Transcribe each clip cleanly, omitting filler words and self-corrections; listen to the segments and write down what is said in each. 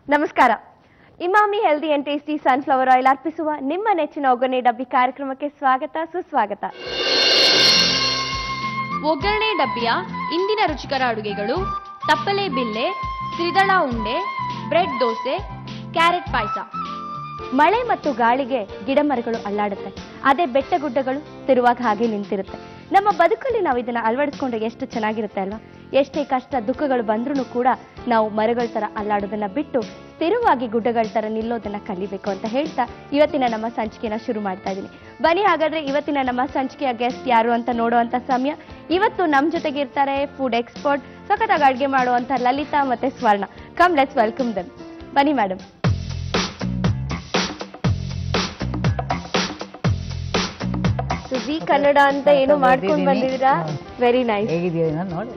ನಮಸ್ಕಾರ. Emami healthy and tasty sunflower oil ಅರ್ಪಿಸುವ ನಿಮ್ಮ ನೆಚ್ಚಿನ ಒಗ್ಗರಣೆ ಡಬ್ಬಿ ಕಾರ್ಯಕ್ರಮಕ್ಕೆ ಸ್ವಾಗತ ಸುಸ್ವಾಗತ. ಒಗ್ಗರಣೆ ಡಬ್ಬಿಯ ಇಂದಿನ ರುಚಿಕರ ಅಡುಗೆಗಳು ತಪ್ಪಲೆ ಬಿಲ್ಲೆ, ತ್ರಿದಳ ಉಂಡೆ, ಬ್ರೆಡ್ ದೋಸೆ, ಕ್ಯಾರೆಟ್ ಪಾಯಸ. ಮಳೆ ಮತ್ತು ಗಾಳಿಗೆ ಗಿಡ ಮರಗಳು ಅಲ್ಲಾಡುತ್ತೆ, ಅದೇ ಬೆಟ್ಟ ಗುಡ್ಡಗಳು ತಿರುವಾಗ ಹಾಗೆ ನಿಂತಿರುತ್ತೆ. ನಮ್ಮ ಬದುಕಲ್ಲಿ ನಾವು ಇದನ್ನ ಅಳವಡಿಸ್ಕೊಂಡ್ರೆ ಎಷ್ಟು ಚೆನ್ನಾಗಿರುತ್ತೆ ಅಲ್ವಾ? ಎಷ್ಟೇ ಕಷ್ಟ ದುಃಖಗಳು ಬಂದ್ರೂ ಕೂಡ ನಾವು ಮರಗಳ ತರ ಅಲ್ಲಾಡೋದನ್ನ ಬಿಟ್ಟು ಸ್ಥಿರವಾಗಿ ಗುಡ್ಡಗಳ ತರ ನಿಲ್ಲೋದನ್ನ ಕಲಿಬೇಕು ಅಂತ ಹೇಳ್ತಾ ಇವತ್ತಿನ ನಮ್ಮ ಸಂಚಿಕೆನ ಶುರು ಮಾಡ್ತಾ ಇದ್ದೀನಿ. ಬನ್ನಿ ಹಾಗಾದ್ರೆ ಇವತ್ತಿನ ನಮ್ಮ ಸಂಚಿಕೆಯ ಗೆಸ್ಟ್ ಯಾರು ಅಂತ ನೋಡುವಂತ ಸಮಯ. ಇವತ್ತು ನಮ್ಮ ಜೊತೆಗೆ ಇರ್ತಾರೆ ಫುಡ್ ಎಕ್ಸ್ಪರ್ಟ್, ಸಖತ್ತಾಗಿ ಅಡುಗೆ ಮಾಡುವಂತ ಲಲಿತಾ ಮತ್ತೆ ಸ್ವರ್ಣ. Come let's welcome them. ಬನ್ನಿ ಮೇಡಮ್. ಜಿ ಕನ್ನಡ ಅಂತ ಏನೋ ಮಾಡ್ಕೊಂಡು ಬಂದಿದ್ದೀರಾ, ವೆರಿ ನೈಸ್. ಹೇಗಿದೆಯಾ ನೋಡಿ,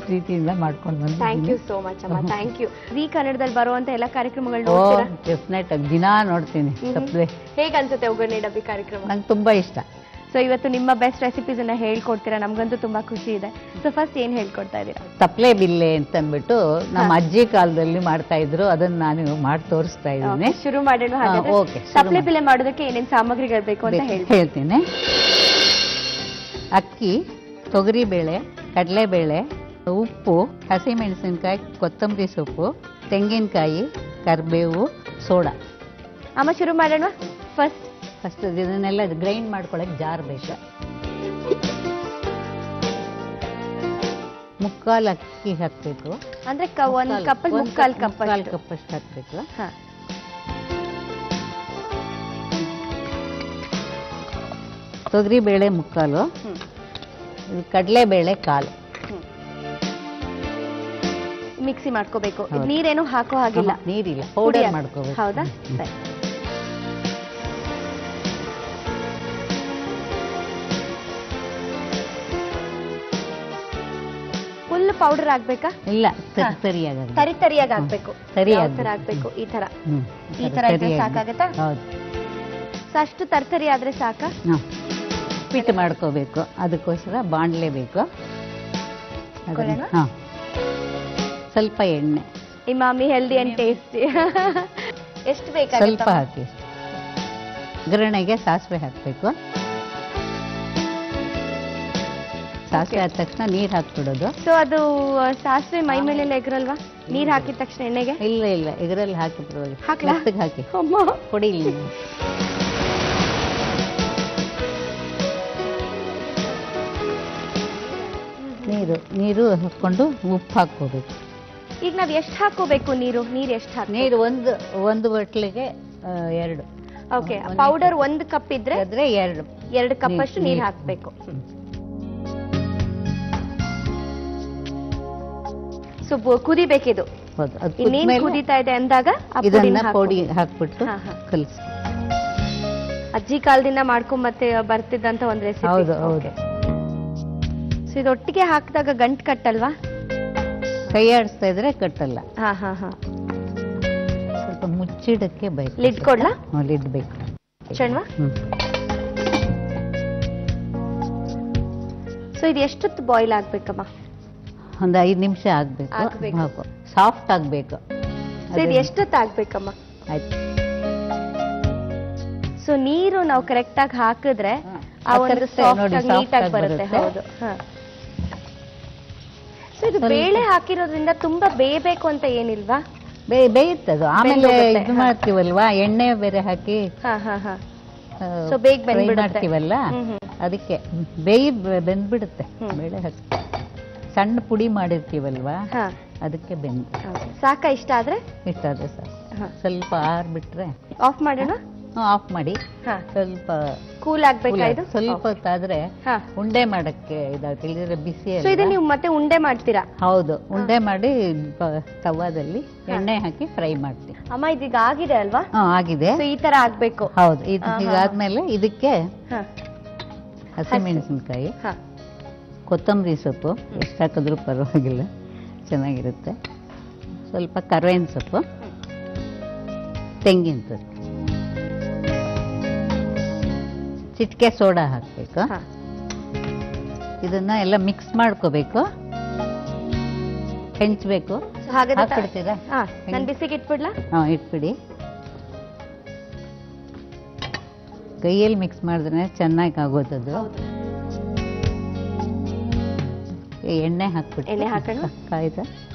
ಪ್ರೀತಿಯಿಂದ ಮಾಡ್ಕೊಂಡು ಬಂದು. ಥ್ಯಾಂಕ್ ಯು ಸೋ ಮಚ್ ಅಮ್ಮ, ಥ್ಯಾಂಕ್ ಯು. ಜಿ ಕನ್ನಡದಲ್ಲಿ ಬರುವಂತ ಎಲ್ಲ ಕಾರ್ಯಕ್ರಮಗಳು ನೋಡ್ತೀರಾ? ಡೆಫಿನೆಟ್ ಆಗಿ ದಿನಾ ನೋಡ್ತೀನಿ. ತಪ್ಪದೆ. ಹೇಗೆ ಅನ್ಸುತ್ತೆ ಒಗ್ಗರಣೆ ಡಬ್ಬಿ ಕಾರ್ಯಕ್ರಮ? ನಂಗೆ ತುಂಬಾ ಇಷ್ಟ. ಸೊ ಇವತ್ತು ನಿಮ್ಮ ಬೆಸ್ಟ್ ರೆಸಿಪೀಸ್ ಅನ್ನ ಹೇಳ್ಕೊಡ್ತೀರಾ, ನಮ್ಗಂತೂ ತುಂಬಾ ಖುಷಿ ಇದೆ. ಸೊ ಫಸ್ಟ್ ಏನ್ ಹೇಳ್ಕೊಡ್ತಾ ಇದ್ದೀರಾ? ತಪ್ಪಲೆ ಬಿಲ್ಲೆ ಅಂತ ಅಂದ್ಬಿಟ್ಟು ನಮ್ಮ ಅಜ್ಜಿ ಕಾಲದಲ್ಲಿ ಮಾಡ್ತಾ ಇದ್ರು, ಅದನ್ನ ನಾನು ಮಾಡಿ ತೋರಿಸ್ತಾ ಇದ್ದೀನಿ. ಶುರು ಮಾಡೋಣ ಹಾಗಾದ್ರೆ. ಓಕೆ. ತಪ್ಪಲೆ ಬಿಲ್ಲೆ ಮಾಡೋದಕ್ಕೆ ಏನೇನ್ ಸಾಮಗ್ರಿಗಳು ಬೇಕು ಅಂತ ಹೇಳ್ತೀನಿ. ಅಕ್ಕಿ, ತೊಗರಿಬೇಳೆ, ಕಡಲೆಬೇಳೆ, ಉಪ್ಪು, ಹಸಿಮೆಣಸಿನಕಾಯಿ, ಕೊತ್ತಂಬರಿ ಸೊಪ್ಪು, ತೆಂಗಿನಕಾಯಿ, ಕರಿಬೇವು, ಸೋಡಾ. ಅಮ್ಮ ಶುರು ಮಾಡೋಣ. ಫಸ್ಟ್ ಇದನ್ನೆಲ್ಲ ಗ್ರೈಂಡ್ ಮಾಡ್ಕೊಳಕ್ ಜಾರ್ ಬೇಕು. ಮುಕ್ಕಾಲು ಅಕ್ಕಿ ಹಾಕ್ಬೇಕು, ಅಂದ್ರೆ ಒಂದ್ ಕಪ್ ಮುಕ್ಕಾಲ್ ಕಪ್ ಅಷ್ಟು ಹಾಕ್ಬೇಕು. ತೊಗರಿಬೇಳೆ ಮುಕ್ಕಾಲು, ಕಡಲೆಬೇಳೆ ಕಾಲು. ಮಿಕ್ಸಿ ಮಾಡ್ಕೋಬೇಕು. ನೀರೇನು ಹಾಕೋ ಹಾಗಿಲ್ಲ? ನೀರಿಲ್ಲ, ಪೌಡರ್ ಮಾಡ್ಕೋಬೇಕು. ಹೌದಾ? ಫುಲ್ ಪೌಡರ್ ಆಗ್ಬೇಕಾ? ಇಲ್ಲ, ತರಿಯಾಗಿ ತರಿಯಾಗಿ ಆಗ್ಬೇಕು. ಆಗ್ಬೇಕು. ಈ ತರ ಇದ್ರೆ ಸಾಕಾಗತ್ತಾ? ಹೌದು. ಅಷ್ಟು ತರ್ತರಿ ಆದ್ರೆ ಸಾಕ? ಪಿಟ್ ಮಾಡ್ಕೋಬೇಕು. ಅದಕ್ಕೋಸ್ಕರ ಬಾಣಲೆ ಬೇಕು. ಸ್ವಲ್ಪ ಎಣ್ಣೆ. Emami healthy and tasty. ಎಷ್ಟು ಬೇಕಾಗುತ್ತೆ? ಸ್ವಲ್ಪ ಹಾಕಿ. ಒಗ್ಗರಣೆಗೆ ಸಾಸಿವೆ ಹಾಕ್ಬೇಕು. ಸಾಸಿವೆ ಆದ ತಕ್ಷಣ ನೀರ್ ಹಾಕ್ಬಿಡೋದು. ಸೊ ಅದು ಸಾಸಿವೆ ಮೈ ಮೇಲೆ ಎಗರಲ್ವಾ? ನೀರ್ ಹಾಕಿದ ತಕ್ಷಣ ಎಣ್ಣೆಗೆ? ಇಲ್ಲ ಇಲ್ಲ, ಎಗರಲ್ಲಿ ಹಾಕಿ ಬಿಡೋದು. ಹಾಕಿ ಕೊಡಿ. ನೀರು ಹಾಕೊಂಡು ಉಪ್ಪು ಹಾಕೋಬೇಕು. ಈಗ ನಾವ್ ಎಷ್ಟು ಹಾಕೋಬೇಕು ನೀರು? ಎಷ್ಟು ಹಾಕಿ? ನೀರು ಒಂದು ಬಟ್ಲಿಗೆ 2. ಓಕೆ. ಪೌಡರ್ 1 ಕಪ್ ಇದ್ರೆ 2 ಕಪ್ ಅಷ್ಟು ನೀರು ಹಾಕ್ಬೇಕು. ಸೊ ಕುದಿಬೇಕಿದು. ಇನ್ನೇನು ಕುದೀತಾ ಇದೆ ಅಂದಾಗ ಇದನ್ನ ಪೌಡಿ ಹಾಕ್ಬಿಟ್ಟು ಕಲಿಸಿ. ಅಜ್ಜಿ ಕಾಲದಿಂದ ಮಾಡ್ಕೊಂಡ್ ಮತ್ತೆ ಬರ್ತಿದ್ದಂತ ಒಂದ್ ರೆಸಿಪಿ. ಹೌದು ಹೌದು. ಸೊ ಇದೊಟ್ಟಿಗೆ ಹಾಕಿದಾಗ ಗಂಟು ಕಟ್ಟಲ್ವಾ? ಕೈ ಆಡಿಸ್ತಾ ಇದ್ರೆ ಕಟ್ಟಲ್ಲ. ಸ್ವಲ್ಪ ಮುಚ್ಚಿಡಕ್ಕೆ ಬೇಕು. ಲಿಡ್ ಕೊಡ್ಲಾ? ಲಿಡ್ ಬೇಕು. ಚಣ್ವಾ? ಸೊ ಇದು ಎಷ್ಟೊತ್ತು ಬಾಯ್ಲ್ ಆಗ್ಬೇಕಮ್ಮ? ಒಂದು 5 ನಿಮಿಷ ಆಗ್ಬೇಕು. ಸಾಫ್ಟ್ ಆಗ್ಬೇಕು. ಇದು ಎಷ್ಟೊತ್ತು ಆಗ್ಬೇಕಮ್ಮ? ಆಯ್ತು. ಸೊ ನೀರು ನಾವು ಕರೆಕ್ಟ್ ಆಗಿ ಹಾಕಿದ್ರೆ ನೀಟಾಗಿ ಬರುತ್ತೆ. ಹೌದು. ಸೊ ಇದು ಬೇಳೆ ಹಾಕಿರೋದ್ರಿಂದ ತುಂಬಾ ಬೇಯಬೇಕು ಅಂತ ಏನಿಲ್ವಾ? ಬೇಯುತ್ತದು. ಆಮೇಲೆ ಇದು ಮಾಡ್ತೀವಲ್ವಾ, ಎಣ್ಣೆ ಬೇರೆ ಹಾಕಿ ಸೊ ಬೇಗ ಮಾಡ್ತೀವಲ್ಲ, ಅದಕ್ಕೆ ಬೆಂದ್ಬಿಡುತ್ತೆ. ಬೇಳೆ ಹಾಕಿ ಸಣ್ಣ ಪುಡಿ ಮಾಡಿರ್ತೀವಲ್ವಾ, ಅದಕ್ಕೆ ಸಾಕ? ಇಷ್ಟ ಆದ್ರೆ ಸಾಕು. ಸ್ವಲ್ಪ ಆರ್ಬಿಟ್ರೆ ಆಫ್ ಮಾಡೋಣ. ಆಫ್ ಮಾಡಿ. ಸ್ವಲ್ಪ ಕೂಲ್ ಆಗ್ಬೇಕಾಯ್ತು. ಸ್ವಲ್ಪ ಹೊತ್ತಾದ್ರೆ ಉಂಡೆ ಮಾಡಕ್ಕೆ ಇದಾಗ್ತಿಲ್ಲ, ಬಿಸಿ. ನೀವು ಮತ್ತೆ ಉಂಡೆ ಮಾಡ್ತೀರಾ? ಹೌದು, ಉಂಡೆ ಮಾಡಿ ತವಾದಲ್ಲಿ ಎಣ್ಣೆ ಹಾಕಿ ಫ್ರೈ ಮಾಡ್ತೀವಿ. ಅಮ್ಮ ಇದೀಗ ಆಗಿದೆ ಅಲ್ವಾ? ಆಗಿದೆ. ಈ ತರ ಆಗ್ಬೇಕು. ಹೌದು. ಇದಾದ್ಮೇಲೆ ಇದಕ್ಕೆ ಹಸಿಮೆಣಸಿನಕಾಯಿ, ಕೊತ್ತಂಬರಿ ಸೊಪ್ಪು ಎಷ್ಟು ಹಾಕಿದ್ರೂ ಪರವಾಗಿಲ್ಲ, ಚೆನ್ನಾಗಿರುತ್ತೆ. ಸ್ವಲ್ಪ ಕರ್ಬೇವಿನ ಸೊಪ್ಪು, ತೆಂಗಿನ ತುರಿ, ಚಿಟಿಕೆ ಸೋಡಾ ಹಾಕಬೇಕು. ಇದನ್ನ ಎಲ್ಲ ಮಿಕ್ಸ್ ಮಾಡ್ಕೋಬೇಕು. ಹೆಂಚ್ಬೇಕು. ಹಾಗಾದ್ರೆ ಹಾಕ್ಬಿಡ್ತೀರಾ? ನಾನು ಬಿಸಿಗೆ ಇಟ್ಬಿಡ್ಲಾ? ಇಟ್ಬಿಡಿ. ಕೈಯಲ್ಲಿ ಮಿಕ್ಸ್ ಮಾಡಿದ್ರೆ ಚೆನ್ನಾಗಿ ಆಗೋದದು. ಎಣ್ಣೆ ಹಾಕ್ಬಿಟ್ಟು ಎಣ್ಣೆ ಹಾಕೋಣ. ಕಾಯ್ದ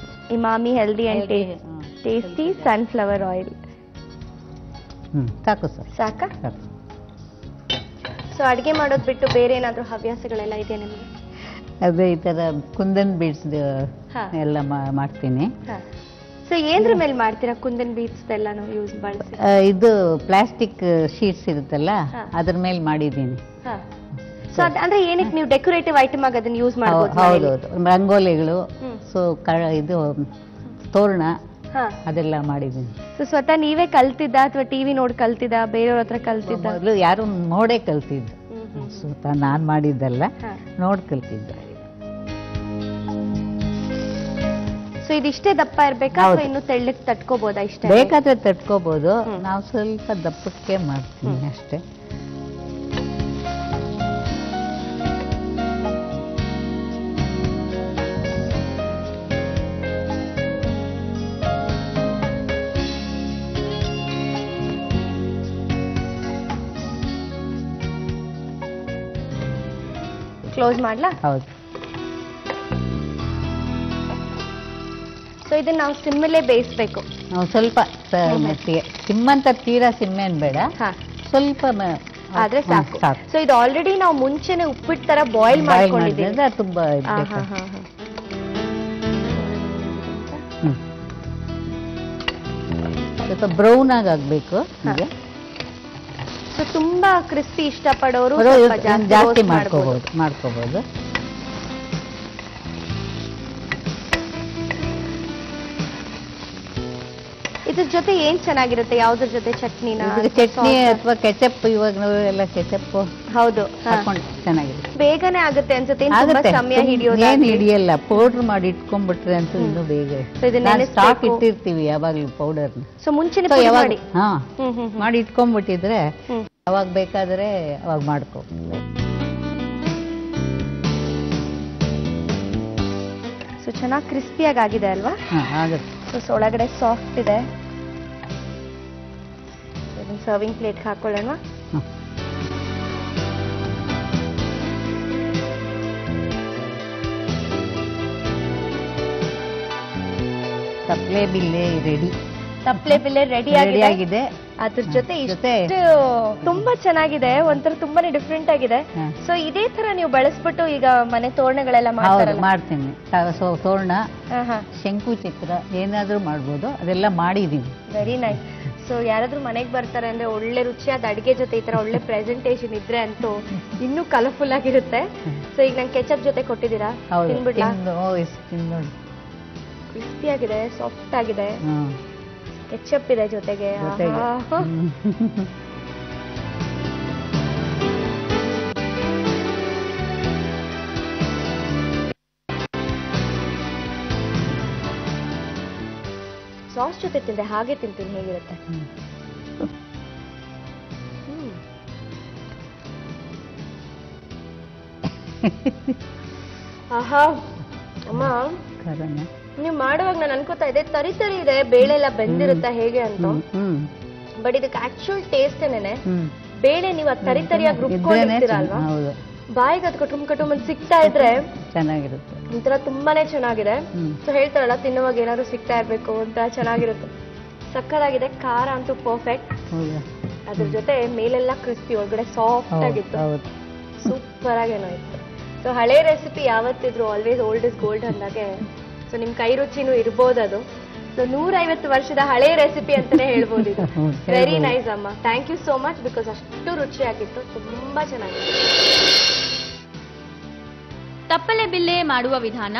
Emami healthy and tasty sunflower oil. ಸಾಕು ಸರ್. ಸಾಕಾ? ಸಾಕು. ಸೊ ಅಡುಗೆ ಮಾಡೋದು ಬಿಟ್ಟು ಬೇರೆ ಏನಾದರೂ ಹವ್ಯಾಸಗಳೆಲ್ಲ ಇದೆಯಾ ನಿಮಗೆ? ಅದೇ ಈ ಥರ ಕುಂದನ್ ಬೀಡ್ಸ್ ಎಲ್ಲ ಮಾಡ್ತೀನಿ. ಸೊ ಏನ್ರ ಮೇಲೆ ಮಾಡ್ತೀರಾ ಕುಂದನ್ ಬೀಡ್ಸ್ ಎಲ್ಲಾನು ಯೂಸ್ ಬಳಸಿ? ಇದು ಪ್ಲಾಸ್ಟಿಕ್ ಶೀಟ್ಸ್ ಇರುತ್ತಲ್ಲ ಅದ್ರ ಮೇಲೆ ಮಾಡಿದ್ದೀನಿ. ಸೊ ಅಂದ್ರೆ ಏನಕ್ಕೆ ನೀವು ಡೆಕೋರೇಟಿವ್ ಐಟಮ್ ಆಗಿ ಅದನ್ನ ಯೂಸ್ ಮಾಡಬಹುದು? ಹೌದೌದು. ರಂಗೋಲಿಗಳು, ಸೊ ಇದು ತೋರಣ ಅದೆಲ್ಲ ಮಾಡಿದ್ದೀನಿ. ಸೊ ಸ್ವತಃ ನೀವೇ ಕಲ್ತಿದ್ದ ಅಥವಾ ಟಿವಿ ನೋಡಿ ಕಲ್ತಿದ್ದ, ಬೇರೆಯವ್ರ ಹತ್ರ ಕಲ್ತಿದ್ದ? ಮೊದಲು ಯಾರು ನೋಡೇ ಕಲ್ತಿದ್ದು, ಸ್ವತಃ ನಾನ್ ಮಾಡಿದ್ದಲ್ಲ, ನೋಡ್ ಕಲ್ತಿದ್ದ. ಸೊ ಇದಿಷ್ಟೇ ದಪ್ಪ ಇರ್ಬೇಕಾ ಅಥವಾ ಇನ್ನು ತೆಳ್ಳಕ್ಕೆ ತಟ್ಕೋಬಹುದಾ? ಇಷ್ಟೇ ಬೇಕಾದ್ರೆ ತಟ್ಕೋಬಹುದು. ನಾವು ಸ್ವಲ್ಪ ದಪ್ಪಕ್ಕೆ ಮಾಡ್ತೀನಿ ಅಷ್ಟೇ. ಕ್ಲೋಸ್ ಮಾಡ್ಲಾ? ಹೌದು. ಸೊ ಇದನ್ನ ನಾವು ಸಿಮ್ಮಲ್ಲೇ ಬೇಯಿಸ್ಬೇಕು. ನಾವು ಸ್ವಲ್ಪ ಸಿಮ್ಮಂತ ತೀರಾ ಸಿಮ್ಮೇನ್ ಬೇಡ, ಸ್ವಲ್ಪ ಆದ್ರೆ ಸಾಕು. ಸೊ ಇದು ಆಲ್ರೆಡಿ ನಾವು ಮುಂಚೆನೆ ಉಪ್ಪಿಟ್ಟು ತರ ಬಾಯ್ಲ್ ಮಾಡ್ಕೊಂಡಿದ್ದೀವಿ. ತುಂಬಾ ಸ್ವಲ್ಪ ಬ್ರೌನ್ ಆಗ್ಬೇಕು. ಸೊ ತುಂಬಾ ಕ್ರಿಸ್ಪಿ ಇಷ್ಟಪಡೋರು ಜಾಸ್ತಿ ಮಾಡ್ಕೋಬಹುದು. ಇದ್ರ ಜೊತೆ ಏನ್ ಚೆನ್ನಾಗಿರುತ್ತೆ? ಯಾವ್ದ್ರ ಜೊತೆ? ಚಟ್ನಿನ? ಚಟ್ನಿ ಅಥವಾ ಕೆಚಪ್. ಇವಾಗ ನಾವು ಎಲ್ಲ ಕೆಚಪ್ ಹೌದು ಚೆನ್ನಾಗಿರುತ್ತೆ. ಬೇಗನೆ ಆಗುತ್ತೆ ಅನ್ಸುತ್ತೆ. ಸಮಯ ಏನ್ ಹಿಡಿಯಲ್ಲ. ಪೌಡರ್ ಮಾಡಿ ಇಟ್ಕೊಂಡ್ಬಿಟ್ರೆ ಅಂತೂ ಇನ್ನೂ ಬೇಗ. ಸ್ಟಾಕ್ ಇಟ್ಟಿರ್ತೀವಿ ಯಾವಾಗ್ಲೂ ಪೌಡರ್. ಸೊ ಮುಂಚೆನೆ ಮಾಡಿ ಇಟ್ಕೊಂಡ್ಬಿಟ್ಟಿದ್ರೆ ಯಾವಾಗ ಬೇಕಾದ್ರೆ ಅವಾಗ ಮಾಡ್ಕೊ. ಸೊ ಚೆನ್ನಾಗಿ ಕ್ರಿಸ್ಪಿಯಾಗಿ ಆಗಿದೆ ಅಲ್ವಾ? ಆಗುತ್ತೆ. ಸೊ ಒಳಗಡೆ ಸಾಫ್ಟ್ ಇದೆ. ಸರ್ವಿಂಗ್ ಪ್ಲೇಟ್ ಹಾಕೊಳ್ಳೋಣ. ತಪ್ಪಲೆ ಬಿಲ್ಲೆ ರೆಡಿ. ತಪ್ಪಲೆ ಬಿಲ್ಲೆ ರೆಡಿ ಆಗಿದೆ. ಅದ್ರ ಜೊತೆ ಇಷ್ಟು ತುಂಬಾ ಚೆನ್ನಾಗಿದೆ. ಒಂಥರ ತುಂಬಾನೇ ಡಿಫ್ರೆಂಟ್ ಆಗಿದೆ. ಸೊ ಇದೇ ತರ ನೀವು ಬಳಸ್ಬಿಟ್ಟು ಈಗ ಮನೆ ತೋರಣಗಳೆಲ್ಲ ಮಾಡ್ತೀನಿ. ತೋರಣ, ಶಂಕು ಚಕ್ರ ಏನಾದ್ರೂ ಮಾಡ್ಬೋದು. ಅದೆಲ್ಲ ಮಾಡಿದೀನಿ. Very nice. ಸೊ ಯಾರಾದ್ರೂ ಮನೆಗೆ ಬರ್ತಾರೆ ಅಂದ್ರೆ ಒಳ್ಳೆ ರುಚಿಯಾದ ಅಡಿಗೆ ಜೊತೆ ಈ ತರ ಒಳ್ಳೆ ಪ್ರೆಸೆಂಟೇಷನ್ ಇದ್ರೆ ಅಂತೂ ಇನ್ನೂ ಕಲರ್ಫುಲ್ ಆಗಿರುತ್ತೆ. ಸೊ ಈಗ ನಂಗೆ ಕೆಚಪ್ ಜೊತೆ ಕೊಟ್ಟಿದ್ದೀರಾ, ತಿನ್ಬಿಡ್ಲಾ? ಕ್ರಿಸ್ಪಿ ಆಗಿದೆ, ಸಾಫ್ಟ್ ಆಗಿದೆ. ಕೆಚಪ್ ಇದೆ ಜೊತೆಗೆ. ಸಾಸ್ ಜೊತೆ ತಿಂದೆ ಹಾಗೆ ತಿಂತೀನಿ, ಹೇಗಿರುತ್ತೆ? ಆಹಾ ಅಮ್ಮ, ನೀವು ಮಾಡುವಾಗ ನಾನು ಅನ್ಕೋತಾ ಇದ್ದೆ ತರಿ ತರಿ ಇದೆ, ಬೇಳೆ ಎಲ್ಲ ಬೆಂದಿರುತ್ತಾ ಹೇಗೆ ಅಂತ. ಬಟ್ ಇದಕ್ಕೆ ಆಕ್ಚುಲ್ ಟೇಸ್ಟ್ ಏನೇನೆ ಬೇಳೆ ನೀವು ತರಿ ತರಿಯಾಗಿ ರುಬ್ಕೊಂಡಿರ್ತೀರಲ್ವಾ, ಬಾಯಿಗೆ ಅದು ಕಟುಮ್ ಅಂತ ಸಿಗ್ತಾ ಇದ್ರೆ ಚೆನ್ನಾಗಿರುತ್ತೆ. ಒಂಥರ ತುಂಬಾನೇ ಚೆನ್ನಾಗಿದೆ. ಸೊ ಹೇಳ್ತಾರಲ್ಲ ತಿನ್ನುವಾಗ ಏನಾದ್ರು ಸಿಗ್ತಾ ಇರ್ಬೇಕು ಅಂತ, ಚೆನ್ನಾಗಿರುತ್ತೆ. ಸಕ್ಕತ್ತಾಗಿದೆ. ಖಾರ ಅಂತೂ ಪರ್ಫೆಕ್ಟ್. ಅದ್ರ ಜೊತೆ ಮೇಲೆಲ್ಲ ಕ್ರಿಸ್ಪಿ, ಒಳಗಡೆ ಸಾಫ್ಟ್ ಆಗಿತ್ತು. ಸೂಪರ್ ಆಗೇನೋ ಇತ್ತು. ಸೊ ಹಳೆ ರೆಸಿಪಿ ಯಾವತ್ತಿದ್ರು ಆಲ್ವೇಸ್ ಓಲ್ಡ್ ಇಸ್ ಗೋಲ್ಡ್ ಅಂದಾಗೆ. ಸೊ ನಿಮ್ ಕೈ ರುಚಿನೂ ಇರ್ಬೋದು ಅದು. ಸೊ 150 ವರ್ಷದ ಹಳೆ ರೆಸಿಪಿ ಅಂತಾನೆ ಹೇಳ್ಬೋದು ಇದು. ವೆರಿ ನೈಸ್ ಅಮ್ಮ, thank you so much. Because ಅಷ್ಟು ರುಚಿಯಾಗಿತ್ತು, ತುಂಬಾ ಚೆನ್ನಾಗಿತ್ತು. ತಪ್ಪಲೆ ಬಿಲ್ಲೆ ಮಾಡುವ ವಿಧಾನ: